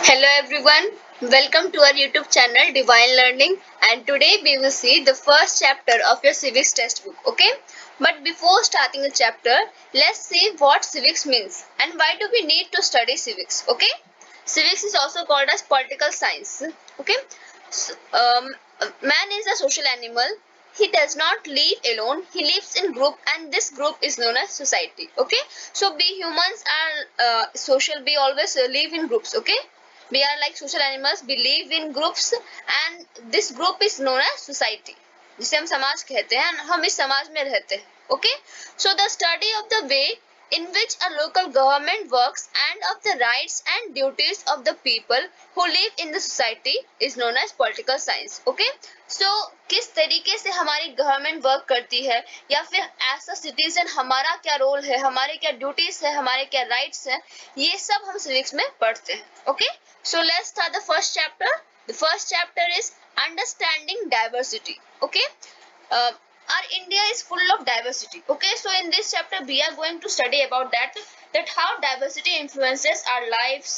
Hello everyone, welcome to our YouTube channel Divine Learning, and today we will see the first chapter of your civics textbook, okay? But before starting the chapter, let's see what civics means and why do we need to study civics, okay? Civics is also called as political science, okay? So, man is a social animal. He does not live alone, he lives in group and this group is known as society, okay? So we humans are social, we always live in groups, okay? We are like social animals, we live in groups and this group is known as society, जिसे हम समाज कहते हैं, हम इस समाज में रहते हैं, okay? So the study of the way in which a local government works and of the rights and duties of the people who live in the society is known as political science, okay? So किस तरीके से हमारी government work करती है या फिर as a citizen हमारा क्या रोल है, हमारे क्या ड्यूटीज है, हमारे क्या राइट्स है, ये सब हम सिविक्स में पढ़ते हैं, okay? So let's start the first chapter. The first chapter is understanding diversity, okay? Our India is full of diversity, okay? So in this chapter we are going to study about that how diversity influences our lives,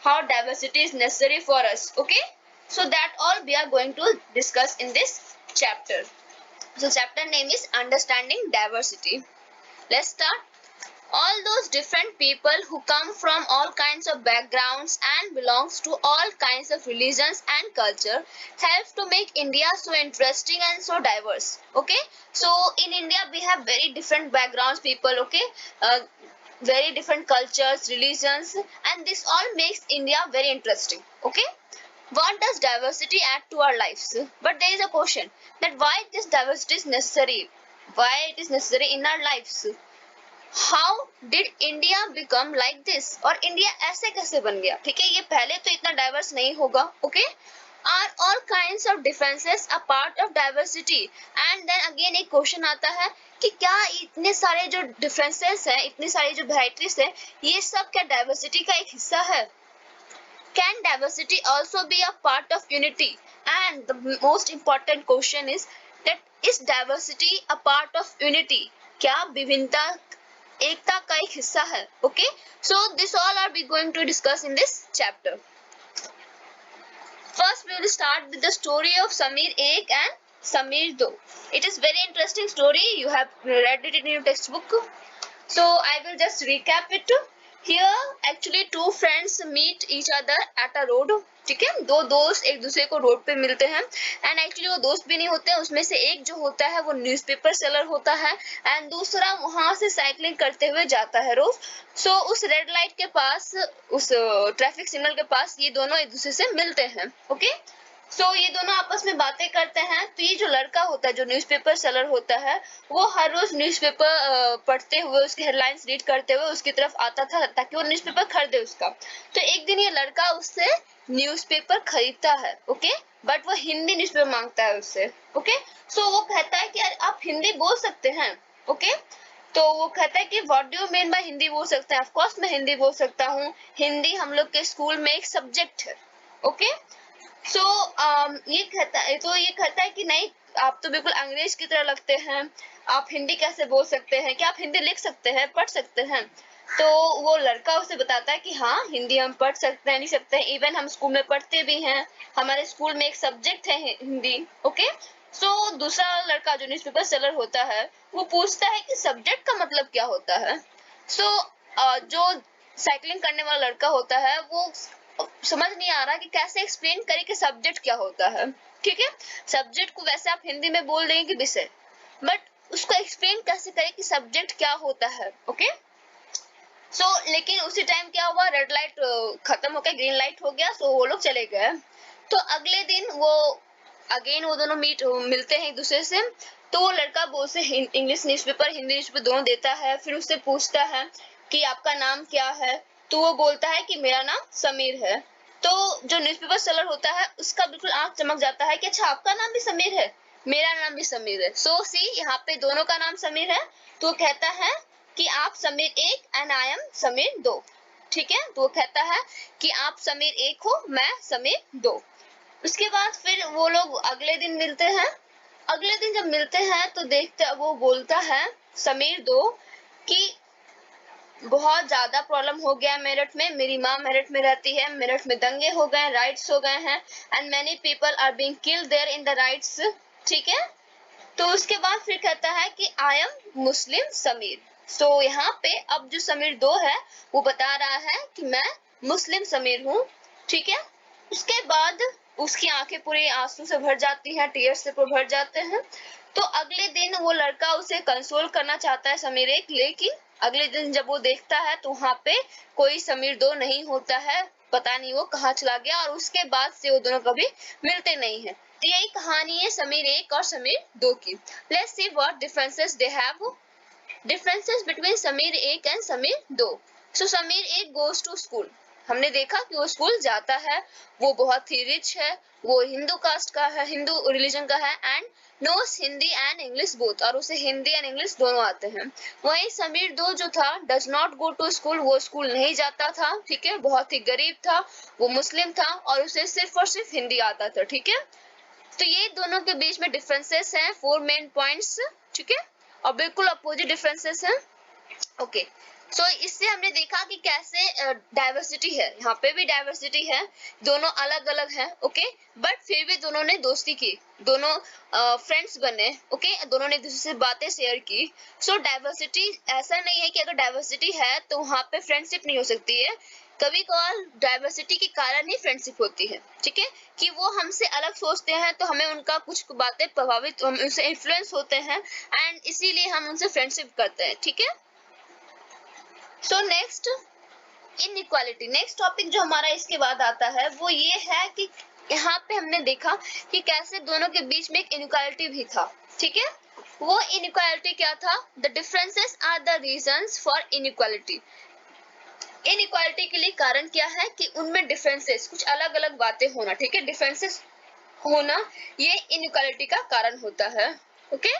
how diversity is necessary for us, okay? So that all we are going to discuss in this chapter. So chapter name is understanding diversity. Let's start. All those different people who come from all kinds of backgrounds and belongs to all kinds of religions and culture helps to make India so interesting and so diverse, okay? So in India we have very different backgrounds people, okay? Very different cultures, religions, and this all makes India very interesting, okay? What does diversity add to our lives? But there is a question that why this diversity is necessary, why it is necessary in our lives. How did India become like this, और India ऐसे कैसे बन गया, ठीक है? ये पहले तो इतना डाइवर्स नहीं होगा, okay? Are all kinds of differences a part of diversity? And then again एक क्वेश्चन आता है कि क्या इतने सारे जो डिफरेंसेस हैं, इतनी सारी जो वेराइटीज है, ये सब क्या डाइवर्सिटी का एक हिस्सा है? Can diversity also be a part of unity? And the most important question is that is diversity a part of unity? क्या विभिन्नता एकता का एक हिस्सा है, okay? So this all are we going to discuss in this chapter. First we will start with the story of Samir 1 and Samir 2. It is very interesting story, you have read it in your textbook, so I will just recap it. Here actually two friends meet each other at a road, ठीक है? दो दोस्त एक दूसरे को road पे मिलते हैं एंड एक्चुअली वो दोस्त भी नहीं होते हैं, उसमें से एक जो होता है वो न्यूज़पेपर सेलर होता है एंड दूसरा वहां से साइकिलिंग करते हुए जाता है रोज. सो उस रेड लाइट के पास, उस ट्रैफिक सिग्नल के पास ये दोनों एक दूसरे से मिलते हैं, ओके? सो ये दोनों आपस में बातें करते हैं. तो ये जो लड़का होता है जो न्यूज़पेपर सेलर होता है वो हर रोज न्यूज़पेपर पढ़ते हुए उसके हेडलाइंस रीड करते हुए उसकी तरफ आता था ताकि वो न्यूज़पेपर खरीदे उसका. तो एक दिन ये लड़का उससे न्यूज़पेपर खरीदता है, ओके? बट वो हिंदी न्यूज़पेपर मांगता है उससे, ओके? सो वो कहता है कि यार आप हिंदी बोल सकते हैं, ओके? तो वो कहता है कि what do you mean by Hindi बोल सकते हैं? ऑफ कोर्स मैं हिंदी बोल सकता हूँ, हिंदी हम लोग के स्कूल में एक सब्जेक्ट है, ओके? सो ये कहता है कि नहीं, आप तो बिल्कुल अंग्रेज की तरह लगते हैं, आप हिंदी कैसे बोल सकते हैं? क्या आप हिंदी लिख सकते हैं, पढ़ सकते हैं? तो वो लड़का उसे बताता है कि हाँ हिंदी हम पढ़ सकते हैं, लिख सकते हैं, इवन हम स्कूल में पढ़ते भी हैं, हमारे स्कूल में एक सब्जेक्ट है हिंदी, ओके? सो दूसरा लड़का जो न्यूज़पेपर सेलर होता है वो पूछता है कि सब्जेक्ट का मतलब क्या होता है? सो जो साइकिलिंग करने वाला लड़का होता है वो समझ नहीं आ रहा कि कैसे एक्सप्लेन करे कि सब्जेक्ट क्या होता है, ठीक है? सब्जेक्ट को वैसे आप हिंदी में बोल देंगे कि विषय, बट उसको एक्सप्लेन कैसे करे कि सब्जेक्ट क्या होता है, ओके? सो लेकिन उसी टाइम क्या हुआ, रेड लाइट खत्म हो गया, ग्रीन लाइट हो गया, सो वो लोग चले गए. तो अगले दिन वो दोनों मिलते हैं एक दूसरे से. तो वो लड़का वो उसे इंग्लिश न्यूज़पेपर हिंदी न्यूज़पेपर दोनों देता है, फिर उससे पूछता है कि आपका नाम क्या है? तो वो बोलता है कि मेरा नाम समीर है. तो जो न्यूज़पेपर सेलर होता है उसका बिल्कुल आंख चमक जाता है कि अच्छा आपका नाम भी समीर है, मेरा नाम भी समीर है. सो सी यहाँ पे दोनों का नाम समीर है. तो वो कहता है कि आप Sameer 1 and I am Sameer 2, ठीक है? तो वो कहता है कि आप समीर 1 हो, मैं समीर 2. उसके बाद फिर वो लोग अगले दिन मिलते हैं. अगले दिन जब मिलते हैं तो देखते वो बोलता है समीर 2 कि बहुत ज्यादा प्रॉब्लम हो गया है मेरठ में, मेरी माँ मेरठ में रहती है, मेरठ में दंगे हो गए, राइट्स हो गए हैं and many people are being killed there in the riots. ठीक है, तो उसके बाद फिर कहता है कि आई एम मुस्लिम समीर। सो यहाँ पे अब जो समीर 2 है वो बता रहा है कि मैं मुस्लिम समीर हूँ। ठीक है, उसके बाद उसकी आंखें पूरी आंसू से भर जाती हैं, टीयर्स से भर जाते हैं। तो अगले दिन वो लड़का उसे कंसोल करना चाहता है समीर 1, लेकिन अगले दिन जब वो देखता है तो वहां पे कोई समीर 2 नहीं होता है, पता नहीं वो कहाँ चला गया, और उसके बाद से वो दोनों कभी मिलते नहीं है। तो यही कहानी है समीर 1 और समीर 2 की। Let's see what differences they have. Differences between Sameer 1 and Sameer 2। So Sameer 1 goes to school. हमने देखा कि वो स्कूल जाता है, वो बहुत ही रिच है, वो हिंदू कास्ट का है, हिंदू रिलीजन का है and knows Hindi and English both, और उसे हिंदी एंड इंग्लिश दोनों आते हैं। वहीं समीर 2 जो था does not go to school, वो स्कूल नहीं जाता था। ठीक है, बहुत ही गरीब था, वो मुस्लिम था और उसे सिर्फ और सिर्फ हिंदी आता था। ठीक है, तो ये दोनों के बीच में डिफरेंसेस हैं, 4 मेन पॉइंट्स। ठीक है, और बिल्कुल अपोजिट डिफरेंसेस हैं। ओके, सो इससे हमने देखा कि कैसे डाइवर्सिटी है, यहाँ पे भी डाइवर्सिटी है, दोनों अलग अलग हैं। ओके, बट फिर भी दोनों ने दोस्ती की, दोनों फ्रेंड्स बने। ओके, दोनों ने एक दूसरे से बातें शेयर की। सो डाइवर्सिटी ऐसा नहीं है कि अगर डाइवर्सिटी है तो वहाँ पे फ्रेंडशिप नहीं हो सकती है। कभी कभार डाइवर्सिटी के कारण ही फ्रेंडशिप होती है। ठीक है, कि वो हमसे अलग सोचते हैं तो हमें उनका कुछ बातें प्रभावित, हम उनसे इन्फ्लुएंस होते हैं एंड इसीलिए हम उनसे फ्रेंडशिप करते हैं। ठीक है, so next inequality, next topic जो हमारा इसके बाद आता है वो ये है कि यहाँ पे हमने देखा कि कैसे दोनों के बीच में एक इनइक्वालिटी भी था। ठीक है, वो इनइक्वालिटी क्या था? The differences are the reasons for inequality. Inequality के लिए कारण क्या है कि उनमें डिफरेंसेस, कुछ अलग अलग बातें होना। ठीक है, डिफरेंसेस होना ये इनइक्वालिटी का कारण होता है। Okay,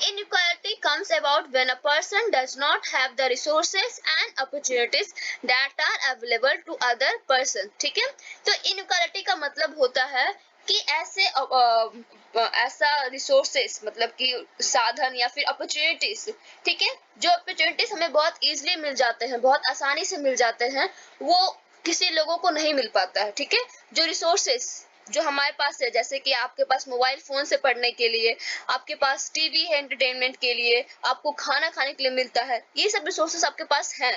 inequality comes about when a person does not have the resources and opportunities that are available to other person। ठीक है, तो inequality का मतलब होता है कि ऐसा रिसोर्सेस मतलब कि साधन या फिर अपॉर्चुनिटीज। ठीक है, जो अपॉर्चुनिटीज हमें बहुत इजीली मिल जाते हैं, बहुत आसानी से मिल जाते हैं, वो किसी लोगों को नहीं मिल पाता है। ठीक है, जो रिसोर्सेस जो हमारे पास है, जैसे कि आपके पास मोबाइल फोन से पढ़ने के लिए, आपके पास टीवी है एंटरटेनमेंट के लिए, आपको खाना खाने के लिए मिलता है, ये सब रिसोर्सेस आपके पास हैं।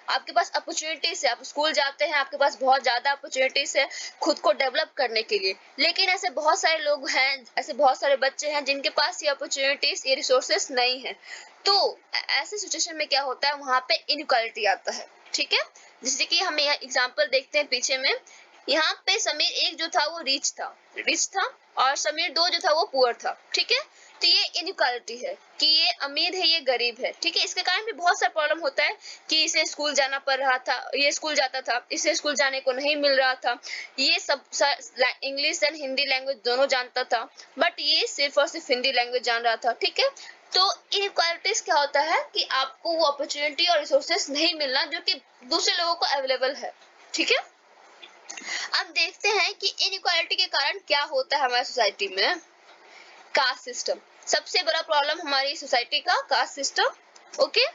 आपके पास अपॉर्चुनिटीज है, आप स्कूल जाते हैं, आपके पास बहुत ज्यादा अपॉर्चुनिटीज है खुद को डेवलप करने के लिए। लेकिन ऐसे बहुत सारे लोग हैं, ऐसे बहुत सारे बच्चे हैं जिनके पास ये अपॉर्चुनिटीज, ये रिसोर्सेस नहीं है। तो ऐसे सिचुएशन में क्या होता है, वहां पे इनइक्वालिटी आता है। ठीक है, जैसे कि हम एग्जाम्पल देखते हैं पीछे में, यहाँ पे समीर 1 जो था वो रिच था और समीर 2 जो था वो पुअर था। ठीक है, तो ये इनइक्वालिटी है कि ये अमीर है, ये गरीब है। ठीक है, इसके कारण भी बहुत सा प्रॉब्लम होता है कि इसे स्कूल जाना पड़ रहा था, ये स्कूल जाता था, इसे स्कूल जाने को नहीं मिल रहा था, ये सब इंग्लिश एंड हिंदी लैंग्वेज दोनों जानता था बट ये सिर्फ और सिर्फ हिंदी लैंग्वेज जान रहा था। ठीक है, तो इनइक्वालिटीज क्या होता है कि आपको वो अपॉर्चुनिटी और रिसोर्सेस नहीं मिलना जो कि दूसरे लोगों को अवेलेबल है। ठीक है, अब देखते हैं कि इनइक्वालिटी के कारण क्या होता है हमारी सोसाइटी में। कास्ट सिस्टम सबसे बड़ा प्रॉब्लम हमारी सोसाइटी का, caste system. Okay,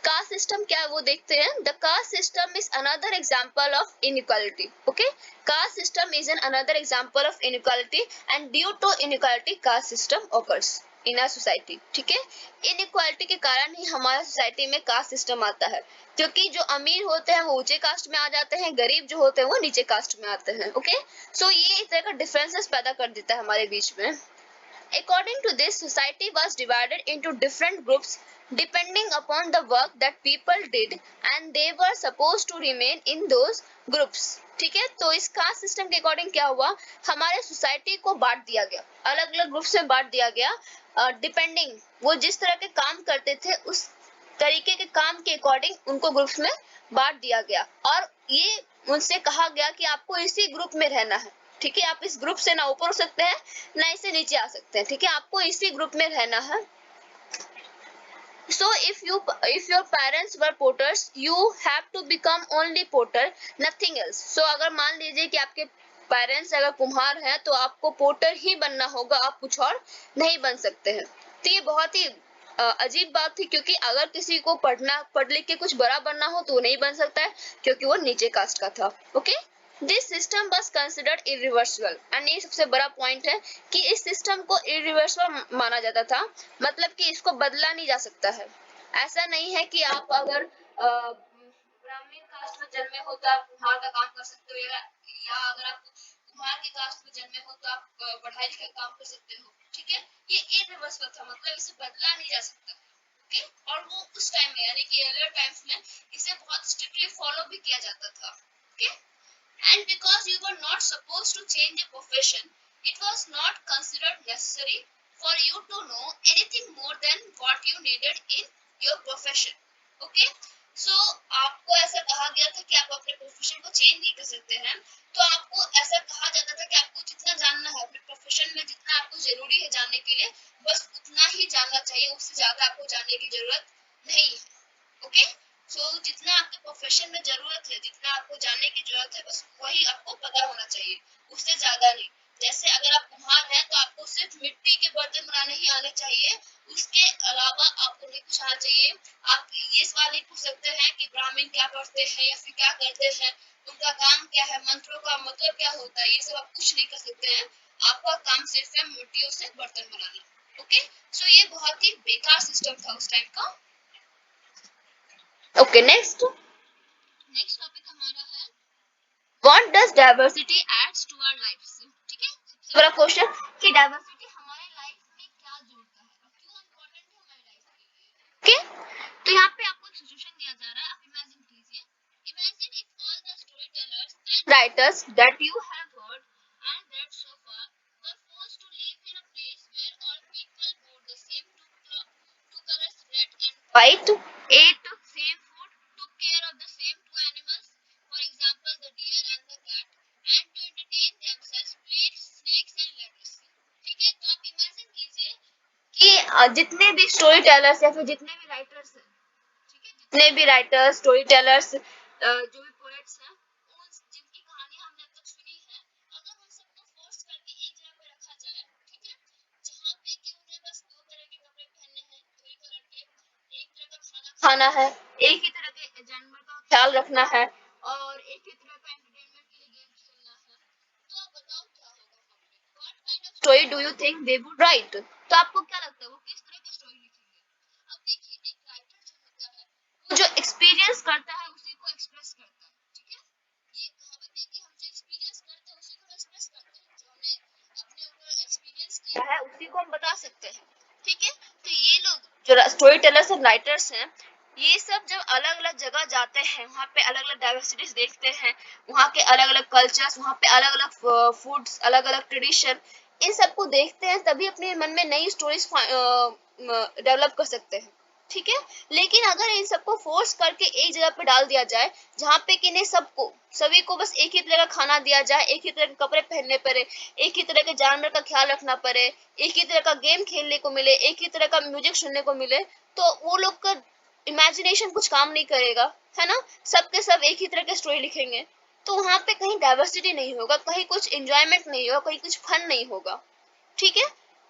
caste system क्या है वो देखते हैं। The caste system is another example of inequality. Okay, caste system is an another example of inequality and due to inequality caste system occurs in a society. ठीक है, inequality के कारण ही हमारे सोसाइटी में कास्ट सिस्टम आता है, क्योंकि जो अमीर होते हैं वो ऊंचे कास्ट में आ जाते हैं, गरीब जो होते हैं वो नीचे कास्ट में आते हैं। ओके, सो ये इस तरह का डिफरेंसेस पैदा कर देता है हमारे बीच में। According to this, society was divided into different groups depending upon the work that people did and they were supposed to remain in those groups। ठीक है, तो इस कास्ट सिस्टम के अकॉर्डिंग क्या हुआ, हमारे सोसाइटी को बांट दिया गया, अलग अलग ग्रुप्स में बांट दिया गया। डिपेंडिंग, वो जिस तरह के काम करते थे उस तरीके के काम के अकॉर्डिंग उनको ग्रुप्स में बांट दिया गया और ये उनसे कहा गया कि आपको इसी ग्रुप में रहना है। ठीक है, आप इस ग्रुप से ना ऊपर हो सकते हैं ना इससे नीचे आ सकते हैं। ठीक है, आपको इसी ग्रुप में रहना है। So if your parents were potters, you have to become only potter, nothing else। So अगर मान लीजिए कि आपके पेरेंट्स अगर कुम्हार हैं तो आपको पोटर ही बनना होगा, आप कुछ और नहीं बन सकते हैं। तो ये बहुत ही अजीब बात थी, क्योंकि अगर किसी को पढ़ लिख के कुछ बड़ा बनना हो तो वो नहीं बन सकता है, क्योंकि वो नीचे कास्ट का था। Okay, this system was considered irreversible, and ये सबसे बड़ा पॉइंट है कि इस सिस्टम को इरिवर्सिबल माना जाता था, मतलब कि इसको बदला नहीं जा सकता है। ऐसा नहीं है कि आप अगर ब्राह्मण कास्ट में जन्मे हो तो आप कुम्हार का काम कर सकते हो, या अगर आप कुम्हार की कास्ट में जन्मे हो तो आप पढ़ाई लिखाई काम कर सकते हो। ठीक है, ये इरिवर्सिबल था, मतलब इसे बदला नहीं जा सकता। ओके, और वो उस टाइम में यानी कि अर्लियर टाइम्स में इसे बहुत स्ट्रिक्टली फॉलो भी किया जाता था। Okay, and because you were not supposed to change a profession, it was not considered necessary for you to know anything more than what you needed in your profession. Okay, so आपको ऐसा कहा गया था कि आप अपने profession को change नहीं कर सकते हैं, तो आपको ऐसा कहा जाता था कि आपको जितना जानना है अपने प्रोफेशन में, जितना आपको जरूरी है जानने के लिए, बस उतना ही जानना चाहिए, उससे ज्यादा आपको जानने की जरूरत नहीं है। ओके, सो जितना आपके प्रोफेशन में जरूरत है, जितना आपको जानने की जरूरत है, बस वही आपको पता होना चाहिए, उससे ज्यादा नहीं। जैसे अगर आप कुम्हार हैं तो आपको सिर्फ मिट्टी के बर्तन बनाने ही आने चाहिए, उसके अलावा आपको नहीं कुछ आना चाहिए। आप ये सवाल नहीं पूछ सकते हैं कि ब्राह्मण क्या पढ़ते हैं या फिर क्या करते हैं, उनका काम क्या है, मंत्रों का मतलब क्या होता है, ये सब आप कुछ नहीं कर सकते हैं। आपका काम सिर्फ है मिट्टियों से बर्तन बनाना। ओके, सो ये बहुत ही बेकार सिस्टम था उस टाइम का। ओके, नेक्स्ट टॉपिक हमारा है what does diversity adds to our lives. ठीक है, सबसे बड़ा क्वेश्चन कि डाइवर्सिटी हमारे लाइफ में क्या जोड़ता है और क्यों इंपॉर्टेंट है हमारी लाइफ के लिए। ओके, तो यहाँ पे आपको एक सिचुएशन दिया जा रहा है, आप इमेजिन कीजिए, imagine if all the story tellers and writers that you have heard and read so far were forced to live in a place where all people wore the same two colors, red and white, ate same food, took care of the same two animals, for example the deer and the cat, and to entertain themselves played snakes and ladders। ठीक है, तो आप imagine कीजिए कि जितने भी story tellers या फिर जितने भी राइटर्स हैं, ठीक है, जितने भी राइटर्स स्टोरी टेलर्स जो भी पोएट्स हैं, उन जिनकी कहानी हमने अब तक सुनी है, अगर उन सबको फोर्स करके एक जगह पे रखा जाए, ठीक है, जहाँ पे कि उन्हें बस दो तरह के कपड़े पहनने हैं, दो ही कलर के, एक तरह का खाना खाना है, एक ही तरह के जानवर का ख्याल रखना है, और एक ही तरह का एंटरटेनमेंट के लिए गेम्स खेलना है, तो आप बताओ क्या होगा वहाँ पे? What kind of story do you think they would write? तो आपको क्या लगता है वो किस तरह की स्टोरी लिखेंगे? अब देखिए, एक राइटर जो होता है वो जो एक्सपीरियंस करता है उसी को एक्सप्रेस करता है। ठीक है, ये कहावत है कि हम जो एक्सपीरियंस करते हैं उसी को एक्सप्रेस करते हैं, जो हमने अपने ऊपर एक्सपीरियंस किया है उसी को हम बता सकते हैं। ठीक है, तो ये लोग जो स्टोरी टेलर्स और राइटर्स हैं, ये सब जब अलग अलग जगह जाते हैं, वहाँ पे अलग अलग डाइवर्सिटीज देखते हैं, वहाँ के अलग अलग कल्चर्स, वहाँ पे अलग अलग फूड्स, अलग अलग ट्रेडिशन, इन सबको देखते हैं, तभी अपने मन में नई स्टोरीज डेवलप कर सकते हैं। ठीक है, लेकिन अगर इन सबको फोर्स करके एक जगह पे डाल दिया जाए, जहाँ पे कि नहीं सबको सभी को बस एक ही तरह का खाना दिया जाए, एक ही तरह के कपड़े पहनने पड़े, एक ही तरह के जानवर का ख्याल रखना पड़े, एक ही तरह का गेम खेलने को मिले, एक ही तरह का म्यूजिक सुनने को मिले, तो वो लोग का इमेजिनेशन कुछ काम नहीं करेगा, है ना। सबके सब एक ही तरह के स्टोरी लिखेंगे, तो वहां पे कहीं डाइवर्सिटी नहीं होगा, कहीं कुछ एंजॉयमेंट नहीं होगा, कहीं कुछ फन नहीं होगा। ठीक है,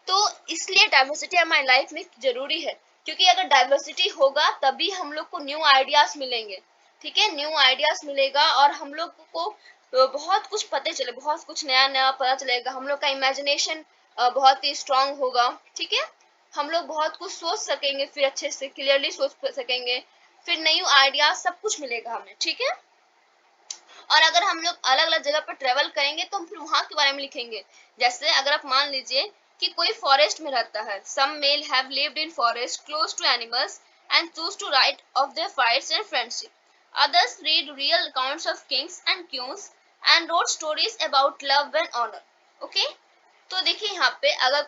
तो इसलिए डाइवर्सिटी हमारी लाइफ में जरूरी है, क्योंकि अगर डाइवर्सिटी होगा तभी हम लोग को न्यू आइडियाज मिलेंगे। ठीक है, न्यू आइडियाज मिलेगा और हम लोग को बहुत कुछ पता चले, बहुत कुछ नया नया पता चलेगा, हम लोग का इमेजिनेशन बहुत ही स्ट्रांग होगा। ठीक है, हम लोग बहुत कुछ सोच सकेंगे, फिर अच्छे से क्लियरली सोच सकेंगे, फिर न्यू आइडियाज सब कुछ मिलेगा हमें। ठीक है, और अगर हम लोग अलग अलग जगह पर ट्रेवल करेंगे तो हम फिर वहां के बारे में लिखेंगे। जैसे अगर आप मान लीजिए कि कोई फॉरेस्ट में रहता है, some male have lived in forest close to animals and choose to write of their fights and friendship, others read real accounts of kings and queens and wrote stories about love and honor। okay, तो देखिए यहाँ पे अगर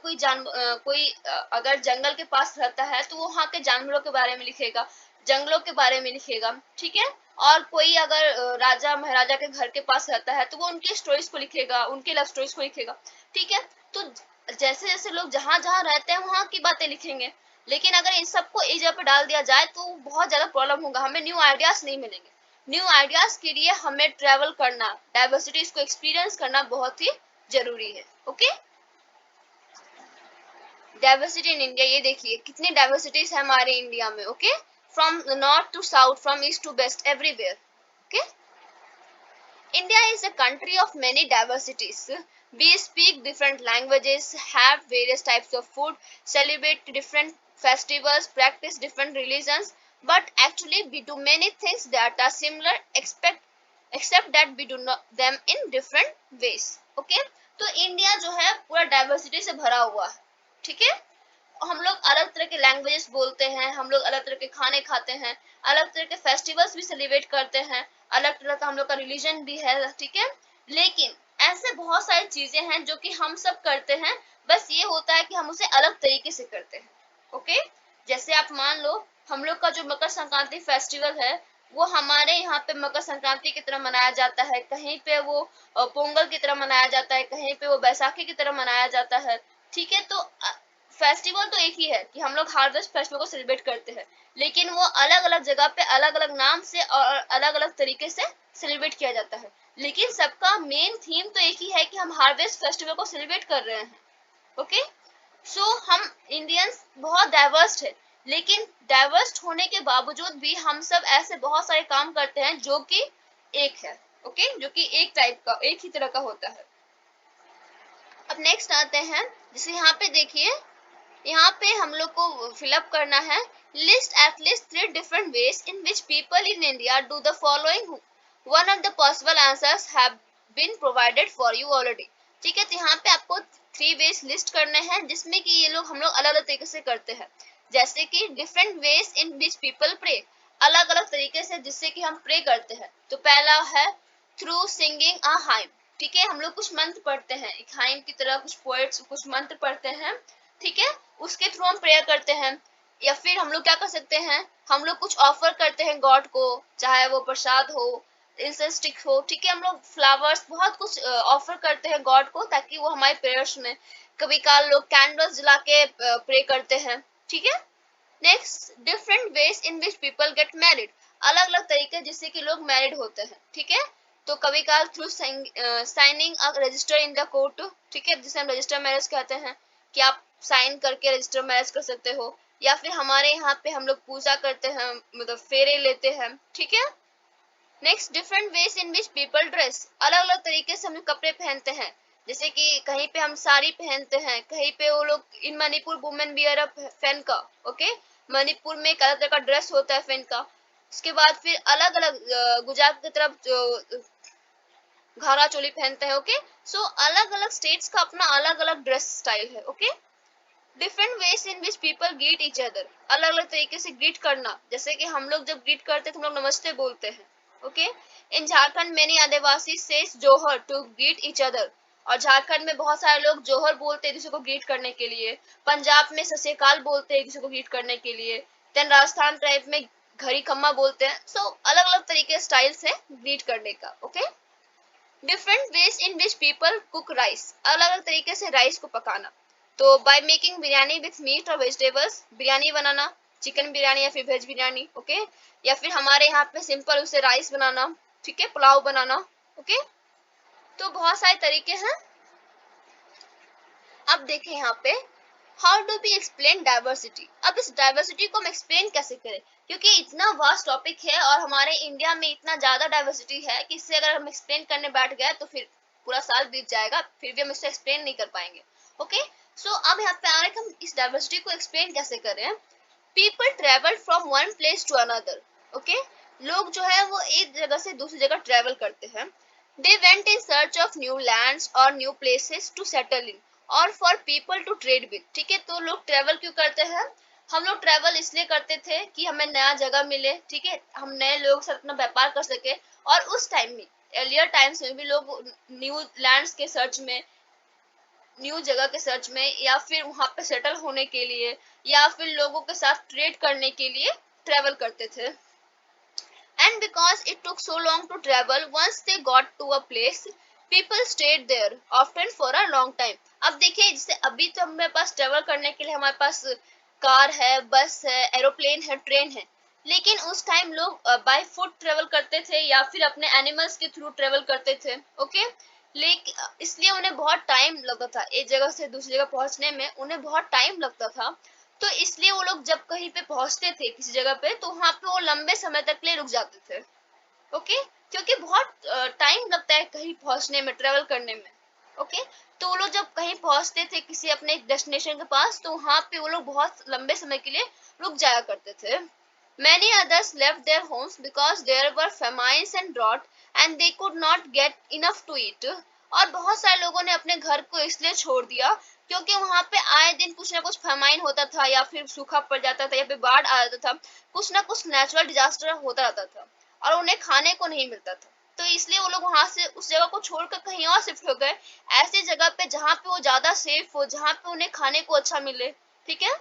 अगर जंगल के पास रहता है तो वो वहाँ के जानवरों के बारे में लिखेगा, जंगलों के बारे में लिखेगा। ठीक है, और कोई अगर राजा महाराजा के घर के पास रहता है तो वो उनकी स्टोरीज को लिखेगा, उनकी लव स्टोरीज को लिखेगा। ठीक है, तो जैसे जैसे लोग जहां जहां रहते हैं वहां की बातें लिखेंगे, लेकिन अगर इन सबको एक जगह पे डाल दिया जाए तो बहुत ज्यादा प्रॉब्लम होगा, हमें न्यू आइडियाज नहीं मिलेंगे। न्यू आइडियाज के लिए हमें ट्रेवल करना, डाइवर्सिटीज को एक्सपीरियंस करना बहुत ही जरूरी है। ओके, डाइवर्सिटी इन इंडिया, ये देखिए कितनी डाइवर्सिटीज है हमारे इंडिया में, okay, from north to south, from east to west, everywhere, okay. India is a country of many diversities. We speak different languages, have various types of food, celebrate different festivals, practice different religions, but actually we do many things that are similar, except that we do not them in different ways. Okay? तो India जो है पूरा diversity से भरा हुआ है, ठीक है। हम लोग अलग तरह के लैंग्वेजेस बोलते हैं, हम लोग अलग तरह के खाने खाते हैं, अलग तरह के फेस्टिवल्स भी सेलिब्रेट करते हैं, अलग तरह का हम लोग का रिलीजन भी है, ठीक है। लेकिन ऐसे बहुत सारी चीजें हैं जो कि हम सब करते हैं, बस ये होता है कि हम उसे अलग तरीके से करते हैं, ओके। जैसे आप मान लो हम लोग का जो मकर संक्रांति फेस्टिवल है, वो हमारे यहाँ पे मकर संक्रांति की तरह मनाया जाता है, कहीं पे वो पोंगल की तरह मनाया जाता है, कहीं पे वो बैसाखी की तरह मनाया जाता है, ठीक है। तो फेस्टिवल तो एक ही है कि हम लोग हार्वेस्ट फेस्टिवल को सेलिब्रेट करते हैं, लेकिन वो अलग अलग जगह पे अलग अलग नाम से और अलग अलग तरीके से सेलिब्रेट किया जाता है, लेकिन सबका मेन थीम तो एक ही है कि हम हार्वेस्ट फेस्टिवल को सेलिब्रेट कर रहे हैं, ओके। सो हम इंडियंस बहुत डाइवर्स है, लेकिन डाइवर्स होने के बावजूद भी हम सब ऐसे बहुत सारे काम करते हैं जो कि एक है, ओके, जो कि एक टाइप का, एक ही तरह का होता है। अब नेक्स्ट आते हैं, जैसे यहाँ पे देखिए, यहाँ पे हम लोग को फिलअप करना है, list at least 3 different ways in which people in India do the following. One of the possible answers have been provided for you already. ठीक है, तो यहाँ पे आपको 3 ways लिस्ट करने हैं जिसमें कि ये लोग हम लोग अलग अलग तरीके से करते हैं, जैसे कि different ways in which people pray, अलग अलग तरीके से जिससे कि हम प्रे करते हैं। तो पहला है थ्रू सिंगिंग अ हाइम, ठीक है, हम लोग कुछ मंत्र पढ़ते हैं, एक हाइम की तरह कुछ पोएट्स कुछ मंत्र पढ़ते हैं, ठीक है, उसके थ्रू हम प्रेयर करते हैं। या फिर हम लोग क्या कर सकते हैं, हम लोग कुछ ऑफर करते हैं गॉड को, चाहे वो प्रसाद हो, इंसेंस स्टिक हो, ठीक है, हम लोग फ्लावर्स बहुत कुछ ऑफर करते हैं गॉड को ताकि वो हमारे प्रेयर सुने। कभी काल लोग कैंडल्स जला के प्रे करते हैं, ठीक है। Next, different ways in which people get married, अलग अलग तरीके जिससे कि लोग मैरिड होते हैं, ठीक है। तो कभी काल through signing a resistor in the court, ठीक है, जिसे हम रजिस्टर मैरिज कहते हैं, कि आप साइन करके रजिस्टर मैरिज कर सकते हो। या फिर हमारे यहाँ पे हम लोग पूजा करते हैं, मतलब फेरे लेते हैं, ठीक है। Next, different ways in which people dress, अलग अलग तरीके से हम लोग कपड़े पहनते हैं, जैसे कि कहीं पे हम साड़ी पहनते हैं, कहीं पे वो लोग इन मणिपुर वुमेन वियर अ फेनका, ओके, मणिपुर में एक अलग तरह का ड्रेस होता है फेनका। उसके बाद फिर अलग अलग गुजरात की तरफ जो घाघरा चोली पहनते हैं, ओके। सो अलग अलग स्टेट्स का अपना अलग अलग ड्रेस स्टाइल है, okay. Different ways in which people greet each other, अलग अलग तरीके से ग्रीट करना, जैसे कि हम लोग जब ग्रीट करते हैं तो हम लोग नमस्ते बोलते हैं, okay. In Jharkhand many Adivasi says Johar to greet each other, और झारखंड में बहुत सारे लोग जोहर बोलते हैं किसी को ग्रीट करने के लिए, पंजाब में सत श्री अकाल बोलते हैं किसी को ग्रीट करने के लिए, देन राजस्थान टाइप में घड़ी खम्मा बोलते हैं। सो अलग अलग तरीके स्टाइल से ग्रीट करने का, okay. Different ways in which people cook rice, अलग अलग तरीके से राइस को पकाना, तो by making biryani with meat और वेजिटेबल्स, बिरयानी बनाना, चिकन बिरयानी या फिर वेज बिरयानी, ओके। या फिर हमारे यहाँ पे सिंपल उसे राइस बनाना, ठीक है, पुलाव बनाना, ओके। तो बहुत सारे तरीके हैं। अब देखें यहाँ पे, how do we explain diversity, अब इस डाइवर्सिटी को हम एक्सप्लेन कैसे करें, क्योंकि इतना वास्ट टॉपिक है और हमारे इंडिया में इतना ज्यादा डाइवर्सिटी है कि इससे अगर हम एक्सप्लेन करने बैठ गए तो फिर पूरा साल बीत जाएगा, फिर भी हम इससे एक्सप्लेन नहीं कर पाएंगे, ओके। सो अब यहाँ पे आ रहा है कि हम इस डाइवर्सिटी को एक्सप्लेन कैसे करें। People travel from one place to another, okay, लोग जो है वो एक जगह से दूसरी जगह ट्रेवल करते हैं। They went in search of new lands और new places to settle in और for people to trade with, ठीक है। तो लोग ट्रेवल क्यों करते हैं, हम लोग ट्रेवल इसलिए करते थे कि हमें नया जगह मिले, ठीक है, हम नए लोग से अपना व्यापार कर सके। और उस टाइम में, एर्लियर टाइम्स में भी लोग न्यू लैंड्स के सर्च में, न्यू जगह के सर्च में, या फिर वहां पे सेटल होने के लिए, या फिर लोगों के साथ ट्रेड करने के लिए ट्रेवल करते थे। And because it took so long to travel, once they got to a place, people stayed there, often for a long time. अब देखिए, जैसे अभी तो हमारे पास ट्रेवल करने के लिए हमारे पास कार है, बस है, एरोप्लेन है, ट्रेन है, लेकिन उस टाइम लोग बाय फुट ट्रेवल करते थे या फिर अपने एनिमल्स के थ्रू ट्रेवल करते थे, ओके। लेकिन इसलिए उन्हें बहुत टाइम लगता था, एक जगह से दूसरी जगह पहुंचने में उन्हें बहुत टाइम लगता था। तो इसलिए वो लोग जब कहीं पे पहुंचते थे किसी जगह पे, तो वहां पे वो लंबे समय तक लिए रुक जाते थे। ओके, क्योंकि बहुत टाइम लगता है कहीं पहुंचने में, ट्रेवल करने में। ओके, तो वो लोग जब कहीं पहुंचते थे किसी अपने डेस्टिनेशन के पास, तो वहां पे वो लोग बहुत लंबे समय के लिए रुक जाया करते थे। Many others left their homes because there were famines and drought and they could not get enough to eat. और बहुत सारे लोगों ने अपने घर को इसलिए छोड़ दिया क्योंकि वहां पे आए दिन कुछ ना कुछ फेमाइन होता था, या फिर सूखा पड़ जाता था, या फिर बाढ़ आ जाता था, कुछ ना कुछ नेचुरल डिजास्टर होता रहता था और उन्हें खाने को नहीं मिलता था। तो इसलिए वो लोग वहां से उस जगह को छोड़कर कहीं और शिफ्ट हो गए, ऐसी जगह पे जहाँ पे वो ज्यादा सेफ हो, जहाँ पे उन्हें खाने को अच्छा मिले। ठीक है।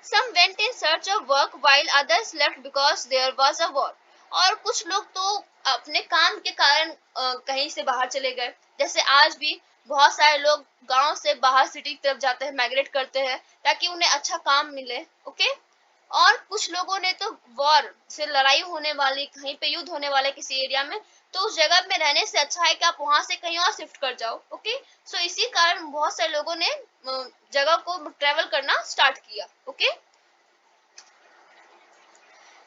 Some went in search of work while others left because there was a war. और कुछ लोग तो अपने काम के कारण कहीं से बाहर चले गए। जैसे आज भी बहुत सारे लोग गांव से बाहर सिटी की तरफ जाते हैं, माइग्रेट करते हैं ताकि उन्हें अच्छा काम मिले। ओके। और कुछ लोगों ने तो वॉर से, लड़ाई होने वाली, कहीं पे युद्ध होने वाले किसी एरिया में, तो उस जगह में रहने से अच्छा है कि आप वहां से कहीं और शिफ्ट कर जाओ। ओके। सो इसी कारण बहुत सारे लोगों ने जगह को ट्रेवल करना स्टार्ट किया। Okay.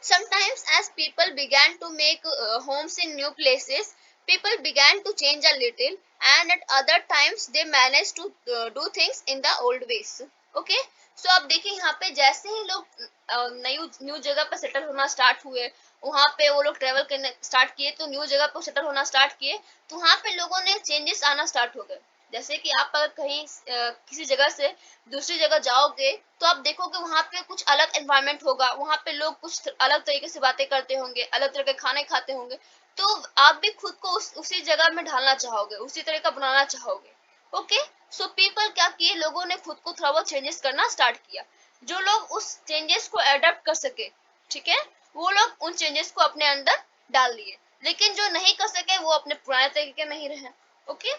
Sometimes, as people began to make homes in new places, people began to change a little, and at other times they managed to do things in the old ways. Okay? So अब देखिए यहाँ पे जैसे ही लोग नई new जगह पे settle होना स्टार्ट हुए, वहाँ पे वो लोग ट्रेवल करने स्टार्ट किए, तो न्यू जगह पे सेटल होना स्टार्ट किए, तो वहाँ पे लोगों ने चेंजेस आना स्टार्ट हो गए। जैसे कि आप अगर कहीं किसी जगह से दूसरी जगह जाओगे, तो आप देखोगे वहां पे कुछ अलग एनवायरनमेंट होगा, वहां पे लोग कुछ अलग तरीके से बातें करते होंगे, अलग तरह के खाने खाते होंगे। तो आप भी खुद को उसी जगह में ढालना चाहोगे, उसी तरह का बनाना चाहोगे। ओके। सो पीपल क्या किए, लोगों ने खुद को थोड़ा बहुत चेंजेस करना स्टार्ट किया। जो लोग उस चेंजेस को अडेप्ट कर सके, ठीक है, वो लोग उन चेंजेस को अपने अंदर डाल लिए। लेकिन जो नहीं कर सके वो अपने पुराने तरीके में ही रहे। Okay.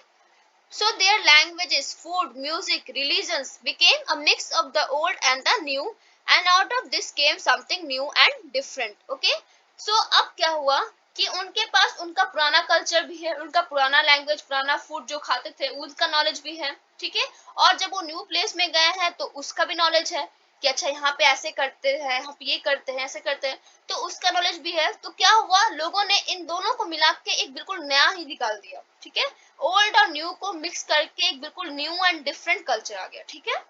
So their languages, food, music, religions became a mix of the old and the new, and out of this came something new and different. Okay? So अब क्या हुआ कि उनके पास उनका पुराना कल्चर भी है, उनका पुराना लैंग्वेज, पुराना फूड जो खाते थे उसका नॉलेज भी है। ठीक है। और जब वो न्यू प्लेस में गए हैं तो उसका भी नॉलेज है कि अच्छा यहाँ पे ऐसे करते हैं, यहाँ पे ये करते हैं, ऐसे करते हैं, तो उसका नॉलेज भी है। तो क्या हुआ, लोगों ने इन दोनों को मिला के एक बिल्कुल नया ही निकाल दिया। ठीक है। ओल्ड और न्यू को मिक्स करके एक बिल्कुल न्यू एंड डिफरेंट कल्चर आ गया। ठीक है।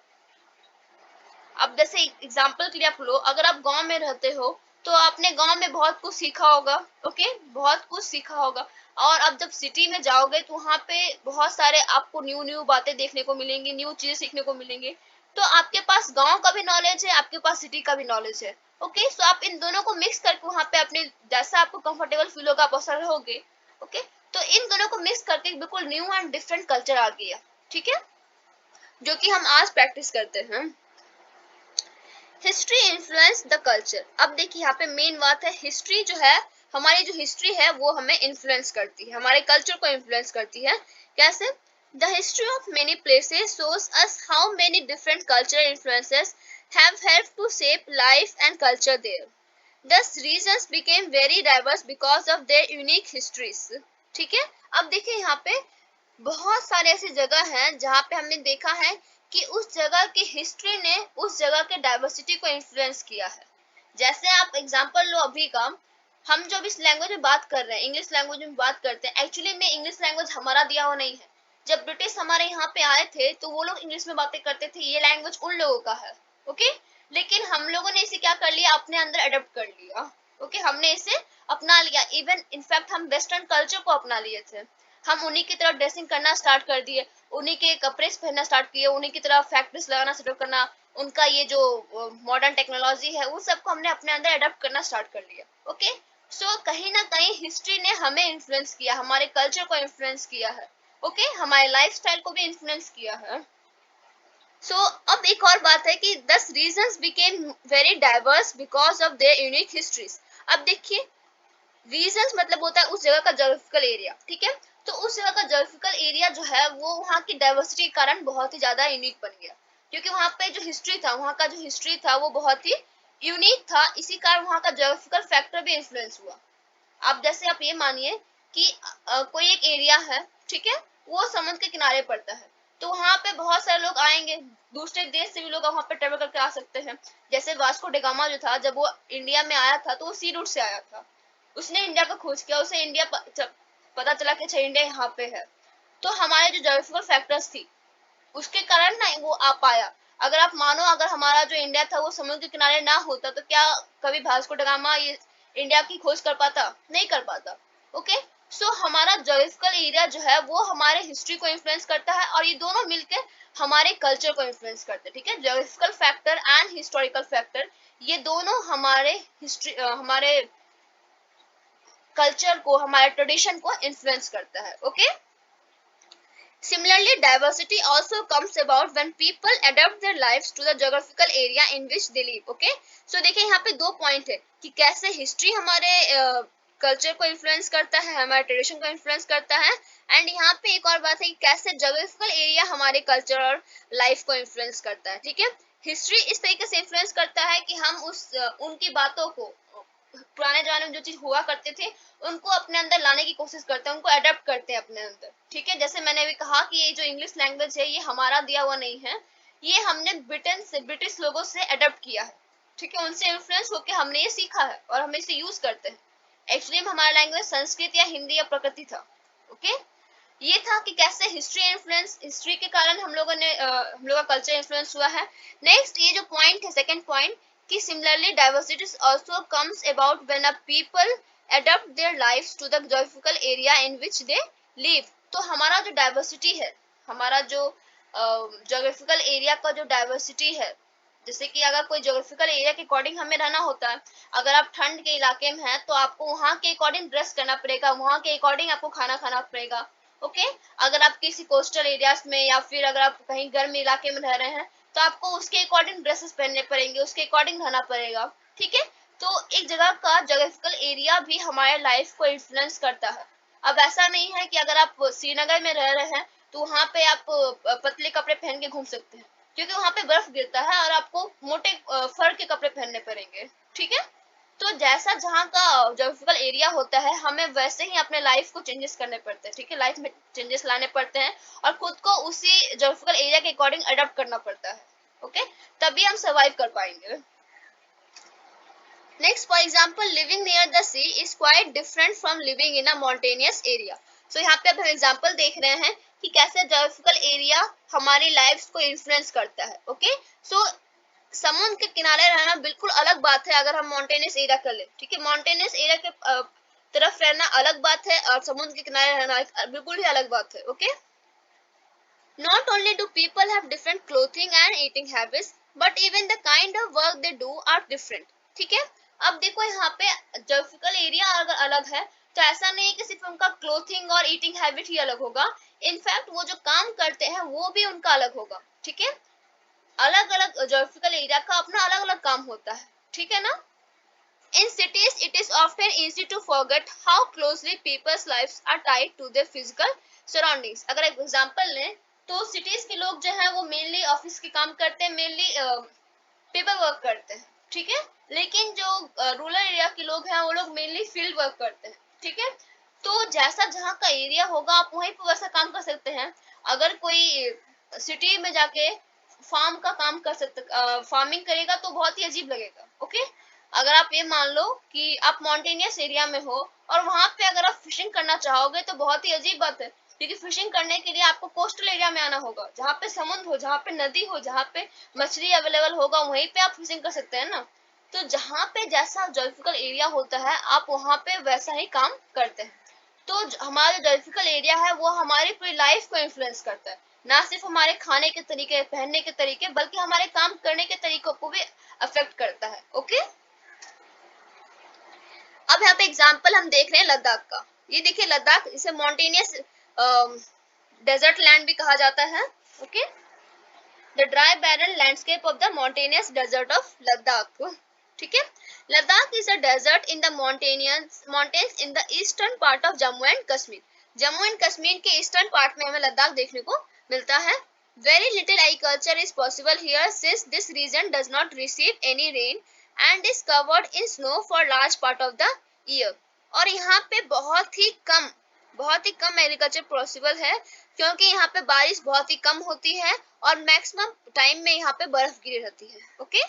अब जैसे एग्जांपल के लिए आप लो, अगर आप गांव में रहते हो तो आपने गांव में बहुत कुछ सीखा होगा। ओके, बहुत कुछ सीखा होगा। और अब जब सिटी में जाओगे तो वहां पे बहुत सारे आपको न्यू न्यू बातें देखने को मिलेंगी, न्यू चीजें सीखने को मिलेंगी। तो आपके पास गांव का भी नॉलेज है, आपके पास सिटी का भी नॉलेज है। ओके, सो आप इन दोनों को मिक्स करके वहां पे अपने जैसा आपको कंफर्टेबल फील होगा आप वैसा रहोगे। ओके, तो इन दोनों को मिक्स करके बिल्कुल न्यू एंड डिफरेंट कल्चर आ गया। ठीक है, जो कि हम आज प्रैक्टिस करते हैं। History influence the culture. अब देखिए यहाँ पे मेन बात है, हिस्ट्री जो है, हमारी जो हिस्ट्री है वो हमें इन्फ्लुएंस करती है, हमारे कल्चर को इन्फ्लुएंस करती है। कैसे? The history of many places shows us how many different cultural influences have helped to shape life and culture there. Thus regions became very diverse because of their unique histories. ठीक है। अब देखिए यहाँ पे बहुत सारे ऐसी जगह हैं जहाँ पे हमने देखा है कि उस जगह की हिस्ट्री ने उस जगह के डाइवर्सिटी को इन्फ्लुएंस किया है। जैसे आप एग्जांपल लो अभी का, हम जो भी इस लैंग्वेज में बात कर रहे हैं, इंग्लिश लैंग्वेज में बात करते हैं, एक्चुअली में इंग्लिश लैंग्वेज हमारा दिया हुआ नहीं है। जब ब्रिटिश हमारे यहाँ पे आए थे तो वो लोग इंग्लिश में बातें करते थे, ये लैंग्वेज उन लोगों का है। ओके, लेकिन हम लोगों ने इसे क्या कर लिया, अपने अंदर अडॉप्ट कर लिया। ओके, हमने इसे अपना लिया। इवन इनफैक्ट हम वेस्टर्न कल्चर को अपना लिए थे, हम उन्हीं की तरह ड्रेसिंग करना स्टार्ट कर दिए, उन्हीं के कपड़े पहनना स्टार्ट किए, उन्हीं की तरह फैक्ट्रीज लगाना स्टार्ट करना, उनका ये जो मॉडर्न टेक्नोलॉजी है उन सबको हमने अपने अंदर अडॉप्ट करना स्टार्ट कर लिया। ओके, सो कहीं ना कहीं हिस्ट्री ने हमें इन्फ्लुएंस किया, हमारे कल्चर को इन्फ्लुएंस किया है। ओके, हमारे लाइफस्टाइल को भी इन्फ्लुएंस किया है। सो अब एक और बात है कि दस reasons became very diverse because of their unique histories. अब देखिए, रीजंस मतलब होता है उस जगह का जोग्राफिकल एरिया। ठीक है, तो उस जगह का जोग्राफिकल एरिया जो है वो वहाँ की डाइवर्सिटी के कारण बहुत ही ज्यादा यूनिक बन गया, क्योंकि वहाँ पे जो हिस्ट्री था, वहाँ का जो हिस्ट्री था वो बहुत ही यूनिक था। इसी कारण वहाँ का जोग्राफिकल फैक्टर भी इन्फ्लुएंस हुआ। आप जैसे आप ये मानिए कि कोई एक एरिया है, ठीक है, वो समुद्र के किनारे पड़ता है। तो वहाँ पे बहुत सारे लोग आएंगे, दूसरे देश से भी लोग वहाँ पे ट्रेवल करके आ सकते हैं। जैसे वास्को डिगामा जो था, जब वो इंडिया में आया था तो वो सी रूट से आया था, उसने इंडिया का खोज किया, उसे इंडिया पता चला कि अच्छा इंडिया यहाँ पे है। तो हमारे जो ज्योग्राफिकल फैक्टर्स थी उसके कारण ना वो आ पाया। अगर आप मानो, अगर हमारा जो इंडिया था वो समुद्र के किनारे ना होता तो क्या कभी वास्को ड गामा ये इंडिया की खोज कर पाता? नहीं कर पाता। ओके, सो हमारा ज्योग्राफिकल एरिया जो है वो हमारे हिस्ट्री को इन्फ्लुएंस करता है, और ये दोनों मिलकर हमारे कल्चर को इन्फ्लुएंस करते हैं। ठीक है, geographical factor and historical factor, ये दोनों हमारे हिस्ट्री हमारे कल्चर को, हमारे ट्रेडिशन को इन्फ्लुएंस करता है। Okay, similarly, diversity also comes about when people adapt their lives to the geographical area in which they live. Okay, so देखिए यहाँ पे दो पॉइंट है कि कैसे हिस्ट्री हमारे कल्चर को इन्फ्लुएंस करता है, हमारे ट्रेडिशन को इन्फ्लुएंस करता है, एंड यहाँ पे एक और बात है कि कैसे जोग्राफिकल एरिया हमारे कल्चर और लाइफ को इन्फ्लुएंस करता है। ठीक है, हिस्ट्री इस तरीके से इन्फ्लुएंस करता है कि हम उनकी बातों को, पुराने जमाने में जो चीज हुआ करते थे उनको अपने अंदर लाने की कोशिश करते हैं, उनको अडेप्ट करते हैं अपने अंदर। ठीक है, जैसे मैंने अभी कहा कि ये जो इंग्लिश लैंग्वेज है ये हमारा दिया हुआ नहीं है, ये हमने ब्रिटिश लोगों से अडेप्ट किया है। ठीक है, उनसे इन्फ्लुएंस होकर हमने ये सीखा है और हम इसे यूज करते हैं। एक्चुअली हमारा लैंग्वेज संस्कृत या हिंदी या प्रकृति था। ओके, ये था कि कैसे हिस्ट्री के कारण हम लोगों ने हम लोग का कल्चर इन्फ्लुएंस हुआ है। नेक्स्ट ये जो पॉइंट है, सेकंड पॉइंट, कि similarly diversity also comes about when a people adopt their lives to the geographical area in which they live. तो हमारा जो डाइवर्सिटी है, हमारा जो ज्योग्राफिकल एरिया का जो डाइवर्सिटी है, जैसे कि अगर कोई ज्योग्राफिकल एरिया के अकॉर्डिंग हमें रहना होता है, अगर आप ठंड के इलाके में हैं तो आपको वहाँ के अकॉर्डिंग ड्रेस करना पड़ेगा, वहाँ के अकॉर्डिंग आपको खाना खाना पड़ेगा। ओके, अगर आप किसी कोस्टल एरियाज में या फिर अगर आप कहीं गर्म इलाके में रह रहे हैं तो आपको उसके अकॉर्डिंग ड्रेसेस पहनने पड़ेंगे, उसके अकॉर्डिंग रहना पड़ेगा। ठीक है, तो एक जगह का ज्योग्राफिकल एरिया भी हमारे लाइफ को इन्फ्लुएंस करता है। अब ऐसा नहीं है कि अगर आप श्रीनगर में रह रहे हैं तो वहां पे आप पतले कपड़े पहन के घूम सकते हैं, क्योंकि वहां पे बर्फ गिरता है और आपको मोटे फर के कपड़े पहनने पड़ेंगे। ठीक है, तो जैसा जहाँ का ज्योग्राफिकल एरिया होता है हमें वैसे ही अपने लाइफ को चेंजेस करने पड़ते हैं। ठीक है, लाइफ में चेंजेस लाने पड़ते हैं और खुद को उसी ज्योग्राफिकल एरिया के अकॉर्डिंग अडॉप्ट करना पड़ता है। ओके, तभी हम सर्वाइव कर पाएंगे। Next, for example, living near the sea is quite different from living in a mountainous area. So यहाँ पे अब हम एग्जाम्पल देख रहे हैं कि कैसे ज्योग्राफिकल एरिया हमारी लाइफ को इन्फ्लुएंस करता है। ओके, सो समुद्र के किनारे रहना बिल्कुल अलग बात है अगर हम माउंटेनियस एरिया कर ले। ठीक है, माउंटेनियस एरिया के तरफ रहना अलग बात है और समुद्र के किनारे रहना बिल्कुल ही अलग बात है। Okay, not only do people have different clothing and eating habits, but even the kind of work they do are different. ठीक है, अब देखो यहाँ पे ज्योग्राफिकल एरिया अगर अलग है तो ऐसा नहीं है कि सिर्फ उनका क्लोथिंग और ईटिंग हैबिट ही अलग होगा, इनफैक्ट वो जो काम करते हैं वो भी उनका अलग होगा। ठीक है, अलग अलग ज्योग्राफिकल एरिया का अपना अलग अलग काम होता है। ठीक है ना, in cities it is often easy to forget how closely people's lives are tied to their physical surroundings। अगर एक एग्जांपल लें तो सिटीज के लोग जो हैं वो मेनली ऑफिस के काम करते हैं, मेनली पेपर वर्क करते हैं। ठीक है, लेकिन जो रूरल एरिया के लोग हैं वो लोग मेनली फील्ड वर्क करते हैं। ठीक है, तो जैसा जहाँ का एरिया होगा आप वहीं पर वैसा काम कर सकते हैं। अगर कोई सिटी में जाके फार्म का काम कर सकते, फार्मिंग करेगा तो बहुत ही अजीब लगेगा। ओके, अगर आप ये मान लो कि आप माउंटेनियस एरिया में हो और वहां पे अगर आप फिशिंग करना चाहोगे तो बहुत ही अजीब बात है, क्योंकि फिशिंग करने के लिए आपको कोस्टल एरिया में आना होगा, जहाँ पे समुद्र हो, जहाँ पे नदी हो, जहाँ पे मछली अवेलेबल होगा, वहीं पे आप फिशिंग कर सकते हैं ना। तो जहाँ पे जैसा ज्योग्राफिकल एरिया होता है आप वहां पे वैसा ही काम करते हैं। तो हमारा जो ज्योग्राफिकल एरिया है वो हमारी पूरी लाइफ को इन्फ्लुएंस करता है, ना सिर्फ हमारे खाने के तरीके, पहनने के तरीके, बल्कि हमारे काम करने के तरीकों को भी अफेक्ट करता है। ओके, अब यहाँ पे एग्जाम्पल हम देख रहे हैं लद्दाख का। ये देखिए लद्दाख, इसे माउंटेनियस डेजर्ट लैंड भी कहा जाता है। Okay, the dry barren landscape of the mountainous desert of Ladakh. ठीक है, Ladakh is a desert in the mountains in the eastern part of Jammu and Kashmir. Jammu and Kashmir के ईस्टर्न पार्ट में हमें लद्दाख देखने को मिलता है। Very little agriculture is possible here since this region does not receive any rain and is covered in snow for large part of the year. और यहाँ पे बहुत ही कम बहुत ही कम एग्रीकल्चर पॉसिबल है क्योंकि यहाँ पे बारिश बहुत ही कम होती है और मैक्सिमम टाइम में यहाँ पे बर्फ गिरी रहती है। ओके,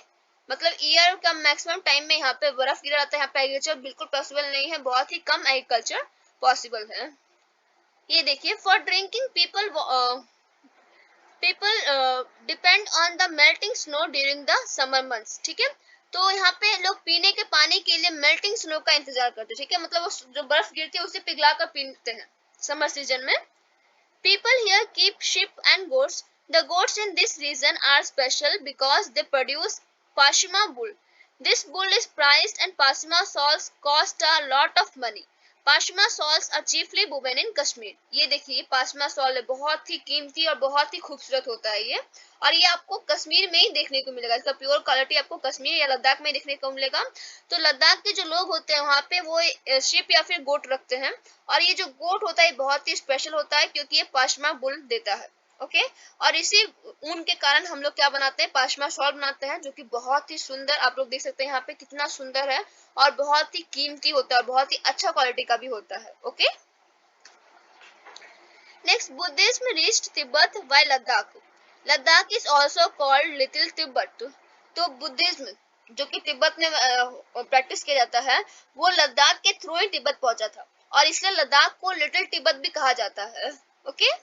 मतलब ईयर का मैक्सिमम टाइम में यहाँ पे बर्फ गिरा रहता है। यहाँ पे एग्रीकल्चर बिल्कुल पॉसिबल नहीं है, बहुत ही कम एग्रीकल्चर पॉसिबल है। ये देखिए, for drinking people depend on the melting snow during the summer months. ठीक है, तो यहाँ पे लोग पीने के पानी के लिए मेल्टिंग स्नो का इंतजार करते हैं। ठीक है, मतलब वो जो बर्फ गिरती है उसे पिघला कर पीते हैं समर सीजन में। People here keep sheep and goats. The goats in this region are special because they produce Pashima wool. This wool is prized and Pashima shawls cost a lot of money. Pashima shawls are chiefly woven in Kashmir. ये देखिए, पाशमा shawl बहुत ही कीमती और बहुत ही खूबसूरत होता है ये, और ये आपको कश्मीर में ही देखने को मिलेगा। इसका प्योर क्वालिटी आपको कश्मीर या लद्दाख में देखने को मिलेगा। तो लद्दाख के जो लोग होते हैं वहाँ पे वो शिप या फिर गोट रखते हैं, और ये जो गोट होता है बहुत ही स्पेशल होता है क्योंकि ये पाशमा वूल देता है। ओके, और इसी ऊन के कारण हम लोग क्या बनाते हैं, पाशमा शॉल बनाते हैं, जो कि बहुत ही सुंदर, आप लोग देख सकते हैं यहाँ पे कितना सुंदर है और बहुत ही कीमती होता है और बहुत ही अच्छा क्वालिटी का भी होता है। Okay, next, Buddhism reached Tibet by Ladakh. Ladakh is also called little Tibet. तो बुद्धिज्म जो कि तिब्बत में प्रैक्टिस किया जाता है, वो लद्दाख के थ्रू ही तिब्बत पहुंचा था, और इसलिए लद्दाख को लिटिल तिब्बत भी कहा जाता है। Okay,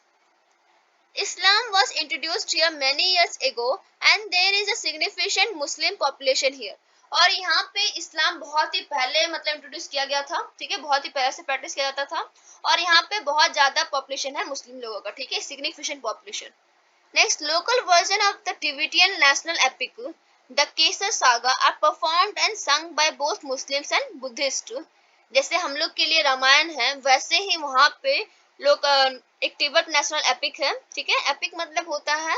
Islam was introduced here many years ago and there is a significant Muslim population here. और यहाँ पे इस्लाम बहुत ही पहले मतलब इंट्रोड्यूस किया गया था। ठीक है, बहुत ही पहले से प्रैक्टिस किया जाता था, और यहाँ पे बहुत ज्यादा पॉपुलेशन है मुस्लिम लोगों का। ठीक है, significant population. Next, local version of the Tibetan national epic the Kesar saga are performed and sung by both Muslims and Buddhist. जैसे हम लोग के लिए रामायण है, वैसे ही वहाँ पे लोग एक तिब्बत नेशनल एपिक है। ठीक है, एपिक मतलब होता है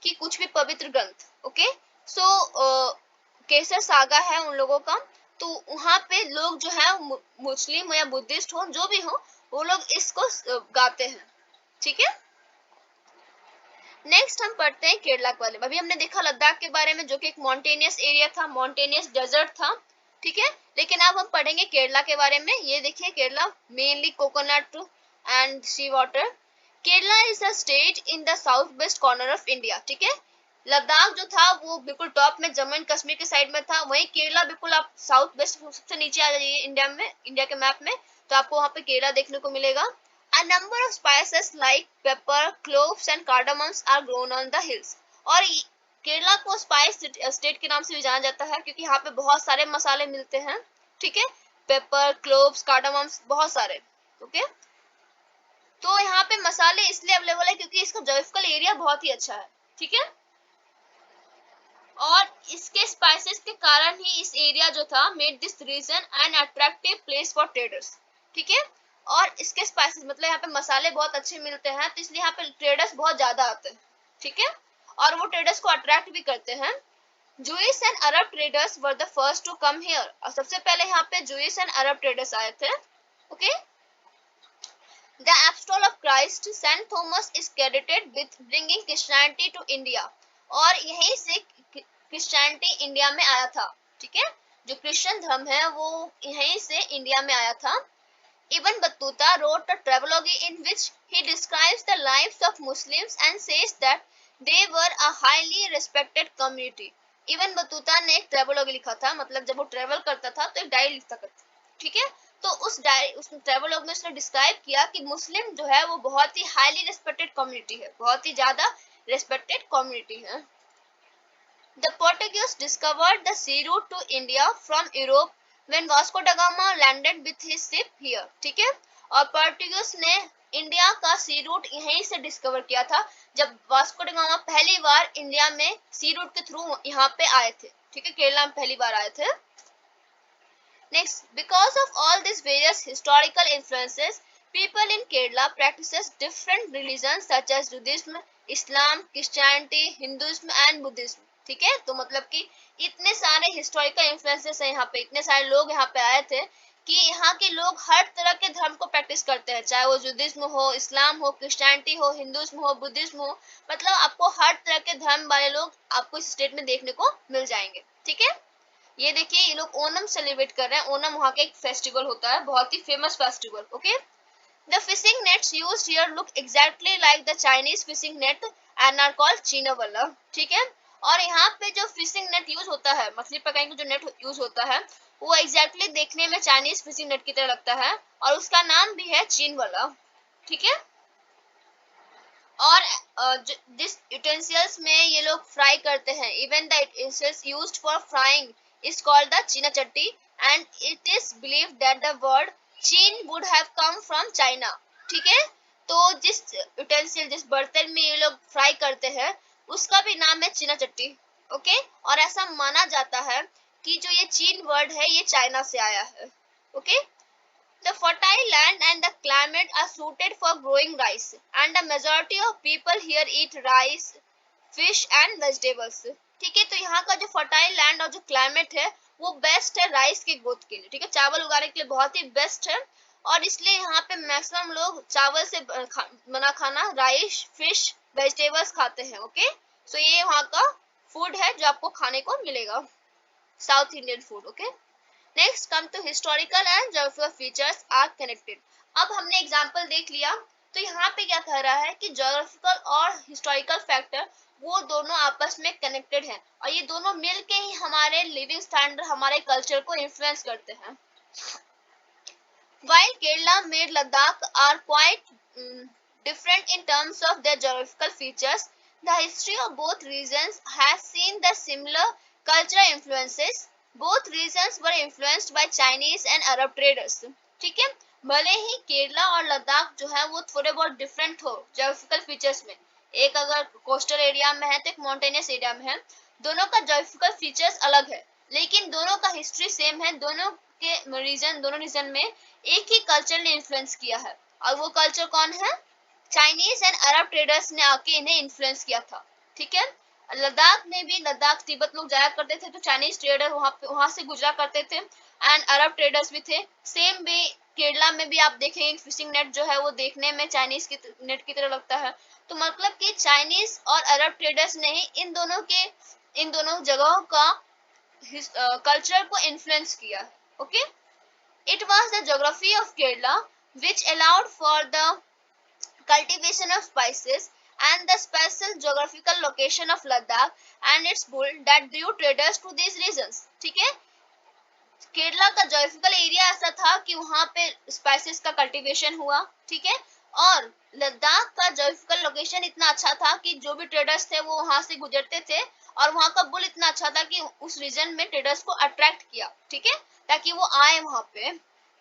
कि कुछ भी पवित्र ग्रंथ। ओके, सो केसर सागा है उन लोगों का, तो वहाँ पे लोग जो है मुस्लिम या बुद्धिस्ट हो, जो भी हो, वो लोग इसको गाते हैं। ठीक है, नेक्स्ट हम पढ़ते हैं केरला के बारे में। अभी हमने देखा लद्दाख के बारे में, जो कि एक मॉन्टेनियस एरिया था, मॉन्टेनियस डेजर्ट था। ठीक है, लेकिन अब हम पढ़ेंगे केरला के बारे में। ये देखिए, Kerala mainly coconut and sea water. Kerala is a state in the south west corner of India. ठीक है, लद्दाख जो था वो बिल्कुल टॉप में जम्मू एंड कश्मीर के साइड में था, वहीं केरला बिल्कुल, आप साउथ वेस्ट सबसे नीचे आ जाइए इंडिया में, इंडिया के मैप में, तो आपको वहाँ पे केरला देखने को मिलेगा। A number of spices like pepper, cloves and cardamoms are grown on the hills. और केरला को स्पाइस स्टेट के नाम से भी जाना जाता है क्योंकि यहाँ पे बहुत सारे मसाले मिलते हैं। ठीक है, पेपर, क्लोव्स, कार्डामम्स, बहुत सारे। ओके, तो यहाँ पे मसाले इसलिए अवेलेबल है क्योंकि इसका जोग्राफिकल एरिया बहुत ही अच्छा है। ठीक है, और इसके स्पाइसेस के कारण ही इस एरिया जो था made this region an attractive place for traders. ठीक है, और इसके स्पाइसेस मतलब यहाँ पे मसाले बहुत अच्छे मिलते हैं, तो इसलिए यहाँ पे ट्रेडर्स बहुत ज्यादा आते हैं। ठीक है, और वो ट्रेडर्स को अट्रैक्ट भी करते हैं। Jewish and Arab traders were the first to come here. और सबसे पहले यहाँ पे जूइश एंड अरब ट्रेडर्स आए थे। Okay, the apostle of Christ Saint Thomas is credited with bringing Christianity to India. और यहीं से क्रिश्चियनिटी इंडिया में आया था। ठीक है, जो क्रिश्चियन धर्म है वो यहीं से इंडिया में आया था। Ibn Battuta wrote a travelogue in which he describes the lives of Muslims and says that they were a highly respected community. Ibn Battuta ने एक ट्रेवलॉग लिखा था, मतलब जब वो ट्रेवल करता था तो एक डायरी लिखता था। ठीक है, तो उस ट्रेवलॉग में उसने डिस्क्राइब किया कि मुस्लिम जो है वो बहुत ही हाईली रेस्पेक्टेड कम्युनिटी है, बहुत ही ज्यादा रेस्पेक्टेड कम्युनिटी है। The Portuguese discovered the sea route to India from Europe when Vasco da Gama landed with his ship here. ठीक है, और पोर्टुगीज ने इंडिया का सी रूट यहीं से डिस्कवर किया था जब वास्को ड गामा पहली बार इंडिया में सी रूट के थ्रू यहाँ पे आए थे। ठीक है, केरला में पहली बार आए थे। Next, because of all these various historical influences, people in Kerala practices different religions such as Judaism, Islam, Christianity, Hinduism and Buddhism. ठीक है, तो मतलब कि इतने सारे हिस्टोरिकल इन्फ्लुएंसेस हैं यहाँ पे, इतने सारे लोग यहाँ पे आए थे कि यहाँ के लोग हर तरह के धर्म को प्रैक्टिस करते हैं, चाहे वो जुडिज्म हो, इस्लाम हो, क्रिश्चियनिटी हो, हिंदुइज्म हो, बुद्धिज्म हो, मतलब आपको हर तरह के धर्म वाले लोग आपको इस स्टेट में देखने को मिल जाएंगे। ठीक है, ये देखिए, ये लोग ओनम सेलिब्रेट कर रहे हैं। ओनम वहाँ का एक फेस्टिवल होता है, बहुत ही famous festival. Okay, The fishing nets used here look exactly like the Chinese fishing net and are called चीना वाला, ठीक है। और यहाँ पे जो फिशिंग नेट यूज होता है, मछली पकड़ने का जो नेट यूज होता है, वो एग्जैक्टली देखने में चाइनीज फिशिंग नेट की तरह लगता है और उसका नाम भी है चीन वाला, ठीक है। और जिस यूटेंसिल्स में ये लोग फ्राई करते हैं, even the utensils used for frying is called the cheena chatti and it is believed that the word cheen would have come from China, ठीक है। तो जिस यूटेंसिल, जिस बर्तन में ये लोग फ्राई करते हैं, उसका भी नाम है चीना चट्टी, ओके। और ऐसा माना जाता है कि जो ये चीन वर्ड है ये चाइना से आया है, okay. The fertile land and the climate are suited for growing rice, and the majority of people here eat rice, fish and vegetables. ठीक है, तो यहाँ का जो फर्टाइल लैंड और जो क्लाइमेट है वो बेस्ट है राइस की ग्रोथ के लिए, ठीक है, चावल उगाने के लिए बहुत ही बेस्ट है। और इसलिए यहाँ पे मैक्सिमम लोग चावल से बना खाना, राइस, फिश, वेजिटेबल्स खाते हैं, ओके। सो ये वहाँ का फूड है जो आपको खाने को मिलेगा, south Indian food, okay. Next come to historical and geographical features are connected. अब हमने एग्जांपल देख लिया, तो यहाँ पे क्या कह रहा है कि ज्योग्राफिकल और हिस्टोरिकल फैक्टर वो दोनों आपस में कनेक्टेड हैं और ये दोनों मिलके ही हमारे लिविंग स्टैंडर्ड, हमारे कल्चर को इन्फ्लुएंस करते हैं। While Kerala made Ladakh are quite different in terms of their geographical features, the history of both regions has seen the similar cultural influences. Both regions were influenced by Chinese and Arab traders. ठीक है, भले ही केरला और लद्दाख जो है वो थोड़े बहुत different हो जोग्राफिकल फीचर्स में, एक अगर कोस्टल एरिया में है तो एक माउंटेनियस एरिया में है, दोनों का जोग्राफिकल फीचर्स अलग है, लेकिन दोनों का हिस्ट्री सेम है। दोनों के रीजन, दोनों रीजन में एक ही कल्चर ने इन्फ्लुएंस किया है और वो कल्चर कौन है? चाइनीज एंड अरब ट्रेडर्स ने आके इन्हें इन्फ्लुएंस किया था, ठीक है। लद्दाख में भी, लद्दाख तिब्बत लोग जाया करते थे तो चाइनीज ट्रेडर वहां से गुजरा करते थे एंड अरब ट्रेडर्स भी थे। सेम वे केरला में भी आप देखेंगे फिशिंग नेट जो है वो देखने में चाइनीज की नेट की तरह लगता है। तो मतलब कि चाइनीज और अरब ट्रेडर्स ने ही इन दोनों जगहों का कल्चर को इन्फ्लुएंस किया है, okay. It was the geography of Kerala which allowed for the cultivation of spices and the special geographical location of Ladakh and its bull that drew traders to these regions, ठीक है। केरला का geographical area ऐसा था कि वहां पे spices का cultivation हुआ, ठीक है। और लद्दाख का जोग्राफिकल लोकेशन इतना अच्छा था कि जो भी ट्रेडर्स थे वो वहां से गुजरते थे और वहां का बुल इतना अच्छा था कि उस रीजन में ट्रेडर्स को अट्रैक्ट किया, ठीक है, ताकि वो आए वहां पे।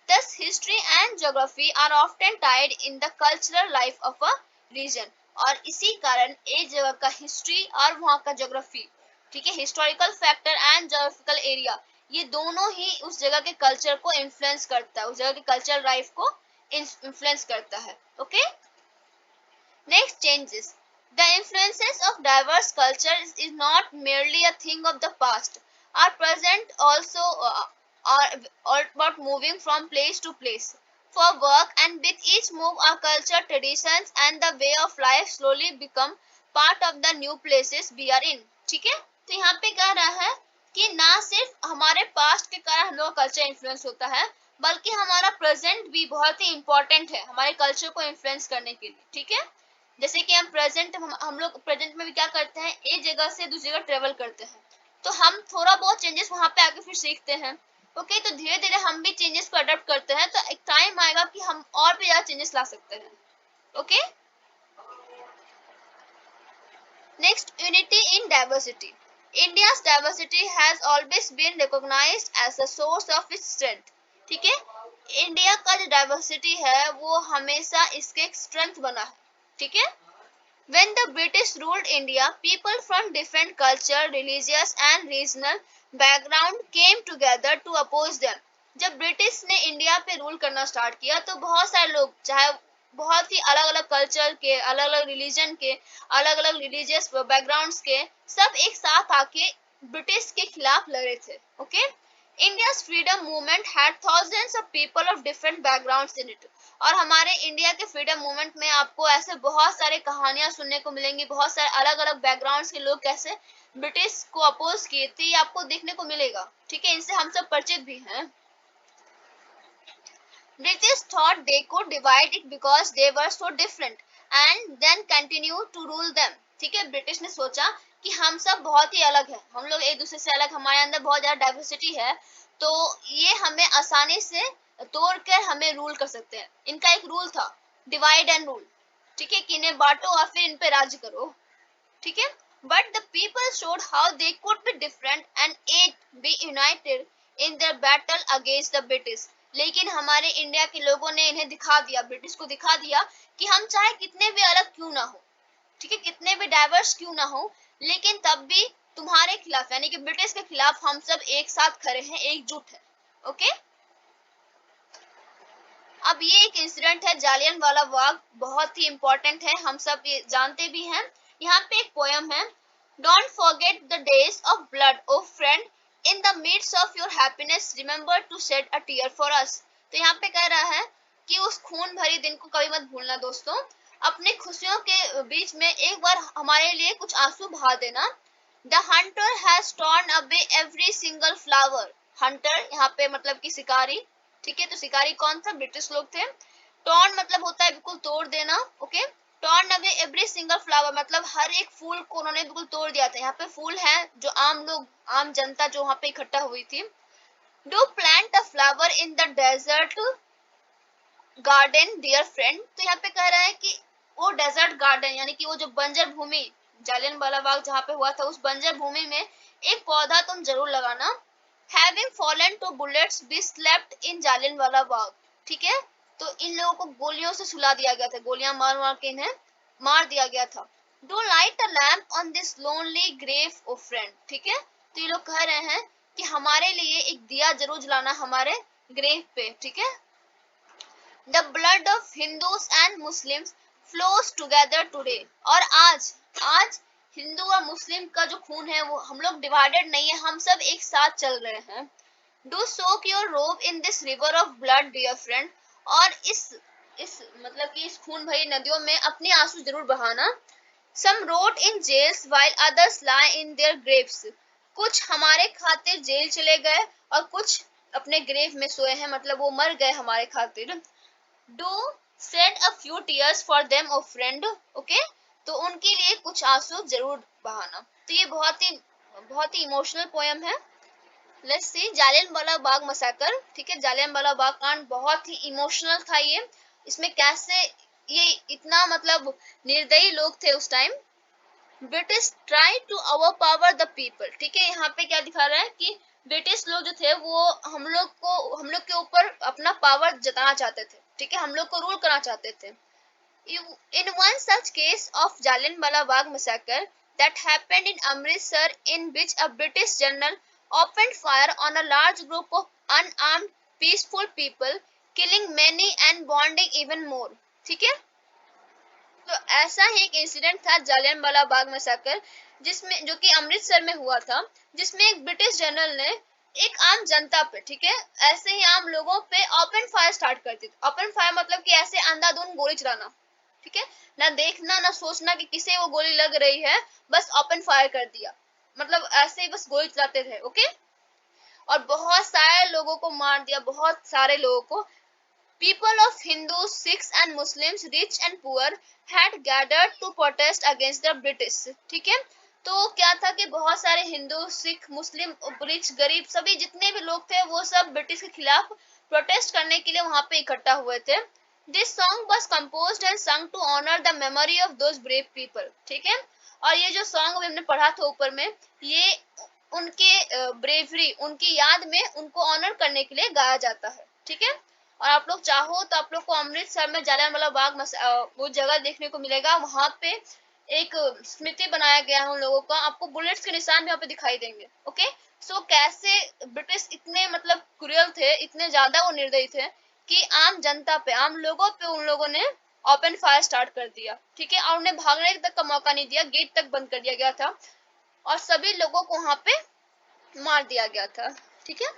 Thus history and geography are often tied in the cultural life of a region। और इसी कारण एक जगह का हिस्ट्री और वहां का ज्योग्राफी, ठीक है, historical factor and geographical area, ये दोनों ही उस जगह के कल्चर को इन्फ्लुएंस करता है, उस जगह के कल्चरल लाइफ को इन्फ्लुएंस करता है, okay. Next changes, the influences of diverse culture is not merely a thing of the past, are present also are about moving from place to place for work, and with each move our culture, traditions and the way of life slowly become part of the new places we are in, ठीक है। तो यहाँ पे कह रहा है कि ना सिर्फ हमारे पास्ट के कारण हम लोग कल्चर इन्फ्लुएंस होता है, बल्कि हमारा प्रेजेंट भी बहुत ही इंपॉर्टेंट है हमारे कल्चर को इन्फ्लुएंस करने के लिए, ठीक है। जैसे कि हम लोग प्रेजेंट में भी क्या करते हैं, एक जगह से दूसरी जगह ट्रेवल करते हैं, तो हम थोड़ा बहुत चेंजेस वहां पे आके फिर सीखते हैं, ओके। तो धीरे धीरे हम भी चेंजेस को अडॉप्ट करते हैं, तो एक टाइम आएगा कि हम और भी ज्यादा चेंजेस ला सकते हैं, okay. Next, unity in diversity. India's diversity has always been recognized as a source of its strength, ठीक है। इंडिया का जो डाइवर्सिटी है वो हमेशा इसके स्ट्रेंथ बना है, ठीक है। When the British ruled India, people from different culture, religious and regional background came together to oppose them। जब ब्रिटिश ने इंडिया पे रूल करना स्टार्ट किया तो बहुत सारे लोग, चाहे बहुत ही अलग अलग कल्चर के, अलग अलग रिलीजन के, अलग अलग रिलीजियस बैकग्राउंड्स के, सब एक साथ आके ब्रिटिश के खिलाफ लड़े थे, okay. India's freedom movement had thousands of people of different backgrounds in it। और हमारे इंडिया के फ्रीडम मूवमेंट में आपको ऐसे बहुत सारे कहानियां सुनने को मिलेंगी, बहुत सारे अलग अलग बैकग्राउंड्स के लोग कैसे ब्रिटिश को अपोज किए थे, ये आपको देखने को मिलेगा, ठीक है। इनसे हम सब परिचित भी हैं। British thought they could divide it because they were so different and then continue to rule them. ठीक है, ब्रिटिश ने सोचा कि हम सब बहुत ही अलग हैं, हम लोग एक दूसरे से अलग, हमारे अंदर बहुत ज्यादा डाइवर्सिटी है, तो ये हमें आसानी से तोड़कर हमें रूल कर सकते हैं। इनका एक रूल था, डिवाइड एंड रूल। ठीक है, कि इन्हें बांटो और फिर इन पे राज्य करो। ठीक है, but the people showed how they could be different and yet be united in their battle against the British. लेकिन हमारे इंडिया के लोगों ने इन्हें दिखा दिया, ब्रिटिश को दिखा दिया कि हम चाहे कितने भी अलग क्यों ना हो, ठीक है, कितने भी डाइवर्स क्यों ना हो, लेकिन तब भी तुम्हारे खिलाफ यानी कि ब्रिटिश के खिलाफ हम सब एक साथ खड़े हैं, एकजुट है। ओके, अब ये एक इंसिडेंट है जालियन वाला बाग, बहुत ही इंपॉर्टेंट है, हम सब ये जानते भी हैं। यहाँ पे एक पोयम है, don't forget the days of blood O friend, in the midst of your happiness remember to shed a tear for us. तो यहाँ पे कह रहा है कि उस खून भरी दिन को कभी मत भूलना दोस्तों, अपने खुशियों के बीच में एक बार हमारे लिए कुछ आंसू बहा देना। The Hunter has torn away every single flower. Hunter यहाँ पे मतलब कि शिकारी, ठीक है, तो शिकारी कौन था, ब्रिटिश लोग थे। टॉर्न मतलब होता है बिल्कुल तोड़ देना। Okay, torn away every single flower मतलब हर एक फूल को उन्होंने बिल्कुल तोड़ दिया था। यहाँ पे फूल है जो आम लोग, आम जनता जो वहां पे इकट्ठा हुई थी। Do plant a flower in the desert garden dear friend. तो यहाँ पे कह रहा है कि वो डेजर्ट गार्डन यानी कि वो जो बंजर भूमि, जालियन वाला बाग जहाँ पे हुआ था, उस बंजर भूमि में एक पौधा तुम जरूर लगाना। Having fallen to bullets we slept in Jallianwala Bagh. ठीक है, तो इन लोगों को गोलियों से सुला दिया गया था, गोलियां मार मार के इन्हें मार दिया गया था। Do light a lamp on this lonely grave O friend. ठीक है, तो ये लोग कह रहे हैं कि हमारे लिए एक दिया जरूर जलाना हमारे ग्रेव पे। ठीक है, The blood of Hindus and Muslims flows together today। और आज हिंदू और मुस्लिम का जो खून है वो हम लोग डिवाइडेड नहीं है, हम सब एक साथ चल रहे हैं। Do soak your robe in this river of blood dear friend। और इस मतलब कि इस खून भरी नदियों में अपने आंसू जरूर बहाना। Some rot in jails while others lie in their graves। कुछ हमारे खातिर जेल चले गए और कुछ अपने ग्रेव में सोए हैं, मतलब वो मर गए हमारे खातिर। Do shed a few tears for them O friend. Okay, तो उनके लिए कुछ आंसू जरूर बहाना। तो ये बहुत ही इमोशनल पोयम है। लेट्स सी जालियन वाला बाग मसाकर। ठीक है, जालियन वाला बाग कांड बहुत ही इमोशनल था ये। इसमें कैसे ये इतना मतलब निर्दयी लोग थे उस time. British try to overpower the people. ठीक है, यहाँ पे क्या दिखा रहा है कि ब्रिटिश लोग जो थे वो हम लोग के ऊपर अपना पावर जताना चाहते थे। ठीक है, हम लोग को रूल करना चाहते थे। In one such case of Jallianwala Bagh massacre that happened in Amritsar, in which a British general opened fire on a large group of unarmed peaceful people, killing many and wounding even more। ठीक है, तो ऐसा ही एक incident था Jallianwala Bagh massacre, जिसमें जो कि अमृतसर में हुआ था, जिसमें एक ब्रिटिश जनरल ने एक आम जनता पे, ठीक है, ऐसे ही आम लोगों पे ओपन फायर स्टार्ट कर दी। ओपन फायर मतलब कि ऐसे अंधाधुंध गोली चलाना। ठीक है, ना देखना ना सोचना कि किसे वो गोली लग रही है, बस ओपन फायर कर दिया, मतलब ऐसे ही बस गोली चलाते थे। ओके, और बहुत सारे लोगों को मार दिया, बहुत सारे लोगों को। People of Hindus, Sikhs and Muslims, rich and poor, had gathered to protest against the British। ठीक है, तो क्या था कि बहुत सारे हिंदू, सिख, मुस्लिम, रिच, गरीब सभी जितने भी लोग थे वो सब ब्रिटिश के खिलाफ प्रोटेस्ट करने के लिए वहां पे इकट्ठा हुए थे। This song was composed and sung to honor the memory of those brave people। ठीक है, और ये जो सॉन्ग हमने पढ़ा था ऊपर में, ये उनके ब्रेवरी, उनकी याद में उनको ऑनर करने के लिए गाया जाता है। ठीक है, और आप लोग चाहो तो आप लोग को अमृतसर में जालियांवाला बाग वो जगह देखने को मिलेगा, वहां पे एक स्मृति बनाया गया है उन लोगों का, आपको बुलेट्स के निशान भी यहाँ पे दिखाई देंगे। ओके, सो कैसे ब्रिटिश इतने मतलब क्रूअल थे, इतने ज्यादा वो निर्दयी थे कि आम जनता पे, आम लोगों पे उन लोगों ने ओपन फायर स्टार्ट कर दिया। ठीक है, और उन्हें भागने तक का मौका नहीं दिया, गेट तक बंद कर दिया गया था और सभी लोगों को वहां पे मार दिया गया था। ठीक है,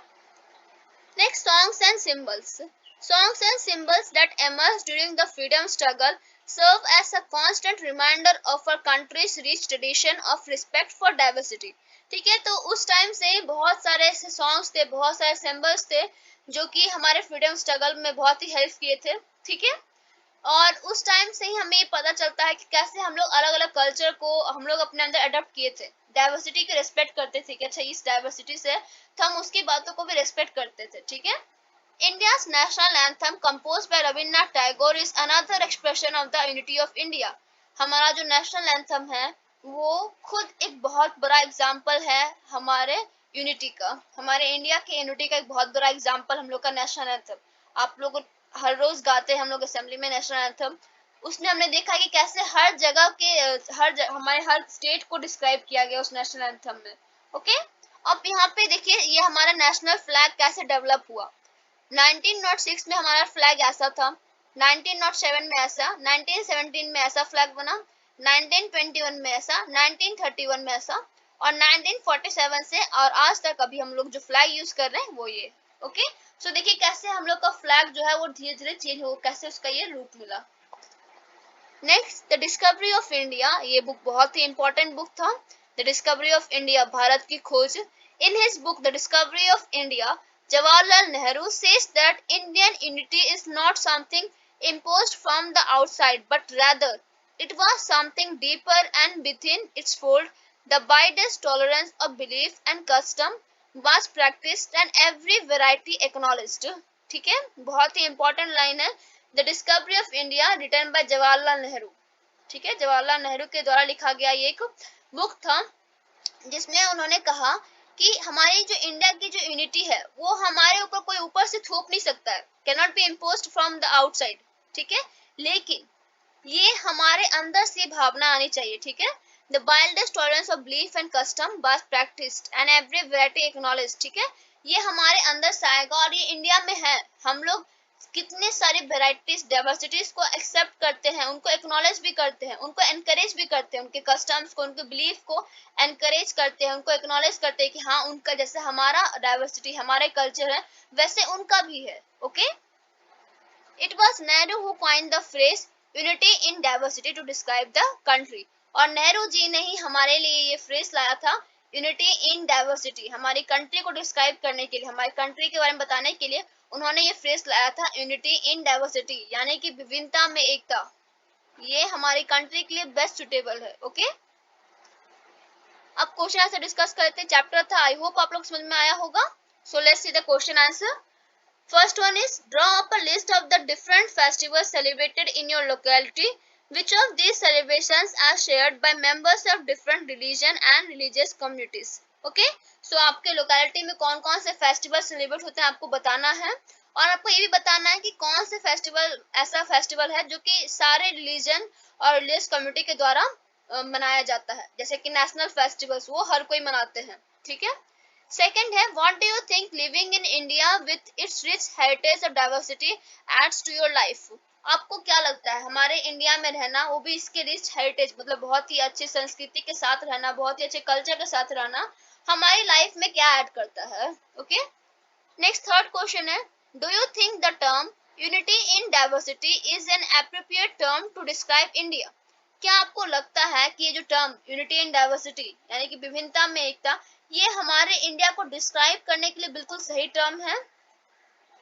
next, songs and symbols. Songs and symbols that emerged during the freedom struggle serve as a constant reminder of our country's rich tradition of respect for diversity। ठीक है, तो उस टाइम से बहुत सारे ऐसे सॉन्ग्स थे, बहुत सारे सिंबल्स थे जो कि हमारे फ्रीडम स्ट्रगल में बहुत ही हेल्प किए थे, ठीक है। और उस टाइम से ही हमें पता चलता है कि कैसे हम लोग अलग अलग कल्चर को हम लोग अपने अंदर अडॉप्ट किए थे, डाइवर्सिटी की रिस्पेक्ट करते थे कि अच्छा इस डाइवर्सिटी से, तो हम उसकी बातों को भी रिस्पेक्ट करते थे, ठीक है। India's national anthem composed by Rabindranath Tagore is another expression of the unity of India. हमारा जो नेशनल एंथम है वो खुद एक बहुत बड़ा एग्जाम्पल है हमारे यूनिटी का, हमारे इंडिया के यूनिटी का एक बहुत बड़ा एग्जाम्पल हम लोग का नेशनल एंथम। आप लोग हर रोज गाते हैं हम लोग असेंबली में नेशनल एंथम, उसमें हमने देखा कि कैसे हर जगह के हमारे हर स्टेट को डिस्क्राइब किया गया उस नेशनल एंथम में, ओके। अब यहाँ पे देखिए ये हमारा नेशनल फ्लैग कैसे डेवलप हुआ। 1906 में हमारा फ्लैग ऐसा था, 1907 में ऐसा, 1917 में ऐसा फ्लैग बना, 1921 में ऐसा, 1931 में ऐसा, और 1947 से और आज तक अभी हम लोग जो फ्लैग यूज कर रहे हैं वो ये, ओके। सो देखिए कैसे हम लोग का फ्लैग जो है वो धीरे धीरे चेंज हो, कैसे उसका ये रूप मिला। Next, the discovery of India, ये बुक बहुत ही इंपॉर्टेंट बुक था, the discovery of India, Bharat की खोज। In his book the discovery of India, Jawaharlal Nehru says that Indian unity is not something imposed from the outside, but rather it was something deeper and within its fold. The widest tolerance of belief and custom was practiced and every variety acknowledged. ठीक है, बहुत ही important line है, the discovery of India written by Jawaharlal Nehru, ठीक है, जवाहरलाल नेहरू के द्वारा लिखा गया ये एक बुक था जिसमें उन्होंने कहा कि हमारी जो इंडिया की जो यूनिटी है वो हमारे ऊपर कोई ऊपर से थोप नहीं सकता है, can not be imposed from the outside, ठीक है, लेकिन ये हमारे अंदर से भावना आनी चाहिए, ठीक है। The wildest tolerance of belief and custom was practised and every variety acknowledge, ठीक है, ये हमारे अंदर से आएगा और ये इंडिया में है। हम लोग कितने सारे वेराइटीज डाइवर्सिटीज को एक्सेप्ट करते हैं, उनको एक्नॉलेज भी करते हैं, उनको एनकरेज भी करते हैं, उनके कस्टम्स को, उनके बिलीफ को एनकरेज करते हैं, उनको एक्नॉलेज करते हैं कि हाँ उनका जैसे हमारा डाइवर्सिटी हमारे कल्चर है वैसे उनका भी है, okay. It was Nehru who coined the phrase unity in diversity to describe the country. और नेहरू जी ने ही हमारे लिए ये फ्रेज लाया था, यूनिटी इन डाइवर्सिटी, हमारी कंट्री को डिस्क्राइब करने के लिए, हमारी कंट्री के बारे में बताने के लिए उन्होंने ये फ्रेज लाया था, यूनिटी इन डाइवर्सिटी, यानी कि विभिन्नता में एकता। ये हमारी कंट्री के लिए बेस्ट सुटेबल है, ओके। अब क्वेश्चन आंसर डिस्कस करते हैं, चैप्टर था, आई होप आप लोग समझ में आया होगा। So let's see the question answer. First one is draw up a list of the different festivals celebrated in your locality. Which of these celebrations are shared by members of different religion and religious communities? Okay, so आपके locality में कौन कौन से festival celebrate होते हैं आपको बताना है, और आपको ये भी बताना है कि कौन से फेस्टिवल ऐसा फेस्टिवल है जो कि सारे रिलीजन और रिलीजियस कम्युनिटी के द्वारा मनाया जाता है, जैसे कि नेशनल फेस्टिवल्स वो हर कोई मनाते हैं, ठीक है। सेकेंड है, what do you think living in India with its rich heritage और diversity adds to your life? आपको क्या लगता है हमारे इंडिया में रहना, वो भी इसके रिच हेरिटेज मतलब बहुत ही अच्छी संस्कृति के साथ रहना, बहुत ही अच्छे कल्चर के साथ रहना हमारी लाइफ में क्या ऐड करता है, ओके। नेक्स्ट थर्ड क्वेश्चन है, do you think the term unity in diversity is an appropriate term to describe India? क्या आपको लगता है कि ये जो टर्म यूनिटी इन डाइवर्सिटी यानी कि विभिन्नता में एकता, ये हमारे इंडिया को डिस्क्राइब करने के लिए बिल्कुल सही टर्म है?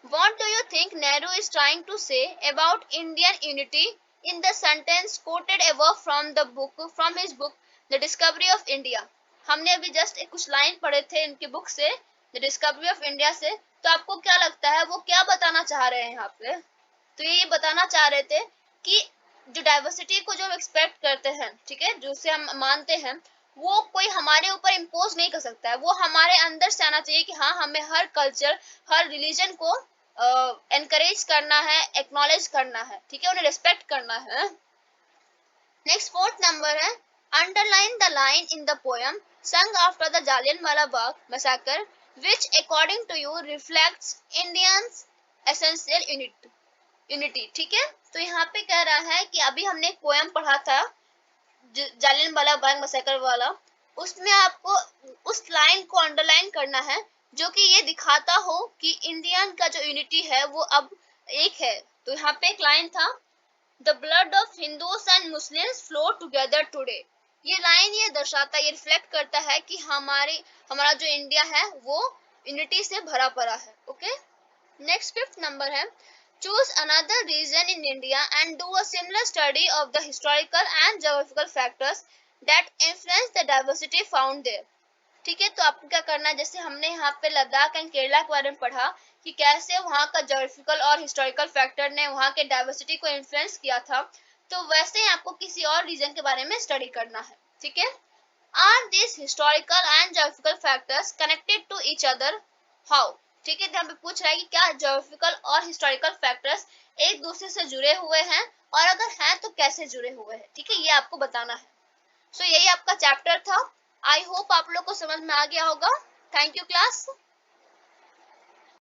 What do you think Nehru is trying to say about Indian unity in the sentence quoted above from his book The Discovery of India? हमने अभी जस्ट कुछ लाइन पढ़े थे इनके बुक से, द डिस्कवरी ऑफ इंडिया से, तो आपको क्या लगता है वो क्या बताना चाह रहे हैं यहाँ पे? तो ये बताना चाह रहे थे कि जो डाइवर्सिटी को जो हम एक्सपेक्ट करते हैं, ठीक है, जो उसे हम मानते हैं, वो कोई हमारे ऊपर इम्पोज नहीं कर सकता है, वो हमारे अंदर से आना चाहिए कि हाँ हमें हर कल्चर हर रिलीजन को एनकरेज करना है, एक्नॉलेज करना है, ठीक है, उन्हें रिस्पेक्ट करना है। नेक्स्ट फोर्थ नंबर है, underline the line in the poem sung after the Jallianwala Bagh massacre which according to you reflects Indians essential unity, ठीक है। तो यहाँ पे कह रहा है कि अभी हमने एक पोएम पढ़ा था जालियनवाला बाग मैसेकर वाला, उसमें आपको उस लाइन को अंडरलाइन करना है जो कि ये दिखाता हो कि इंडियन का जो यूनिटी है वो अब एक है। तो यहाँ पे एक लाइन था, the blood of Hindus and Muslims flow together today. ये लाइन ये दर्शाता, ये रिफ्लेक्ट करता है कि हमारा जो इंडिया है वो यूनिटी से भरा पड़ा है, ओके। नेक्स्ट फिफ्थ नंबर है, choose another region in India and do a similar study of the historical and geographical factors that influence the diversity found there. ठीक है, तो आपको क्या करना है, जैसे हमने यहाँ पे लद्दाख एंड केरला के बारे में पढ़ा कि कैसे वहाँ का ज्योग्राफिकल और हिस्टोरिकल फैक्टर ने वहाँ के डाइवर्सिटी को इन्फ्लुएंस किया था, तो वैसे ही आपको किसी और रीजन के बारे में स्टडी करना है। ठीक है, are this historical and geographical factors connected to each other, how. ठीक है, यहाँ पे पूछ रहा है कि क्या ज्योग्राफिकल और हिस्टोरिकल फैक्टर्स एक दूसरे से जुड़े हुए हैं, और अगर हैं तो कैसे जुड़े हुए हैं। ठीक है, ये आपको बताना है। सो यही आपका चैप्टर था। आई होप आप लोग को समझ में आ गया होगा। Thank you class.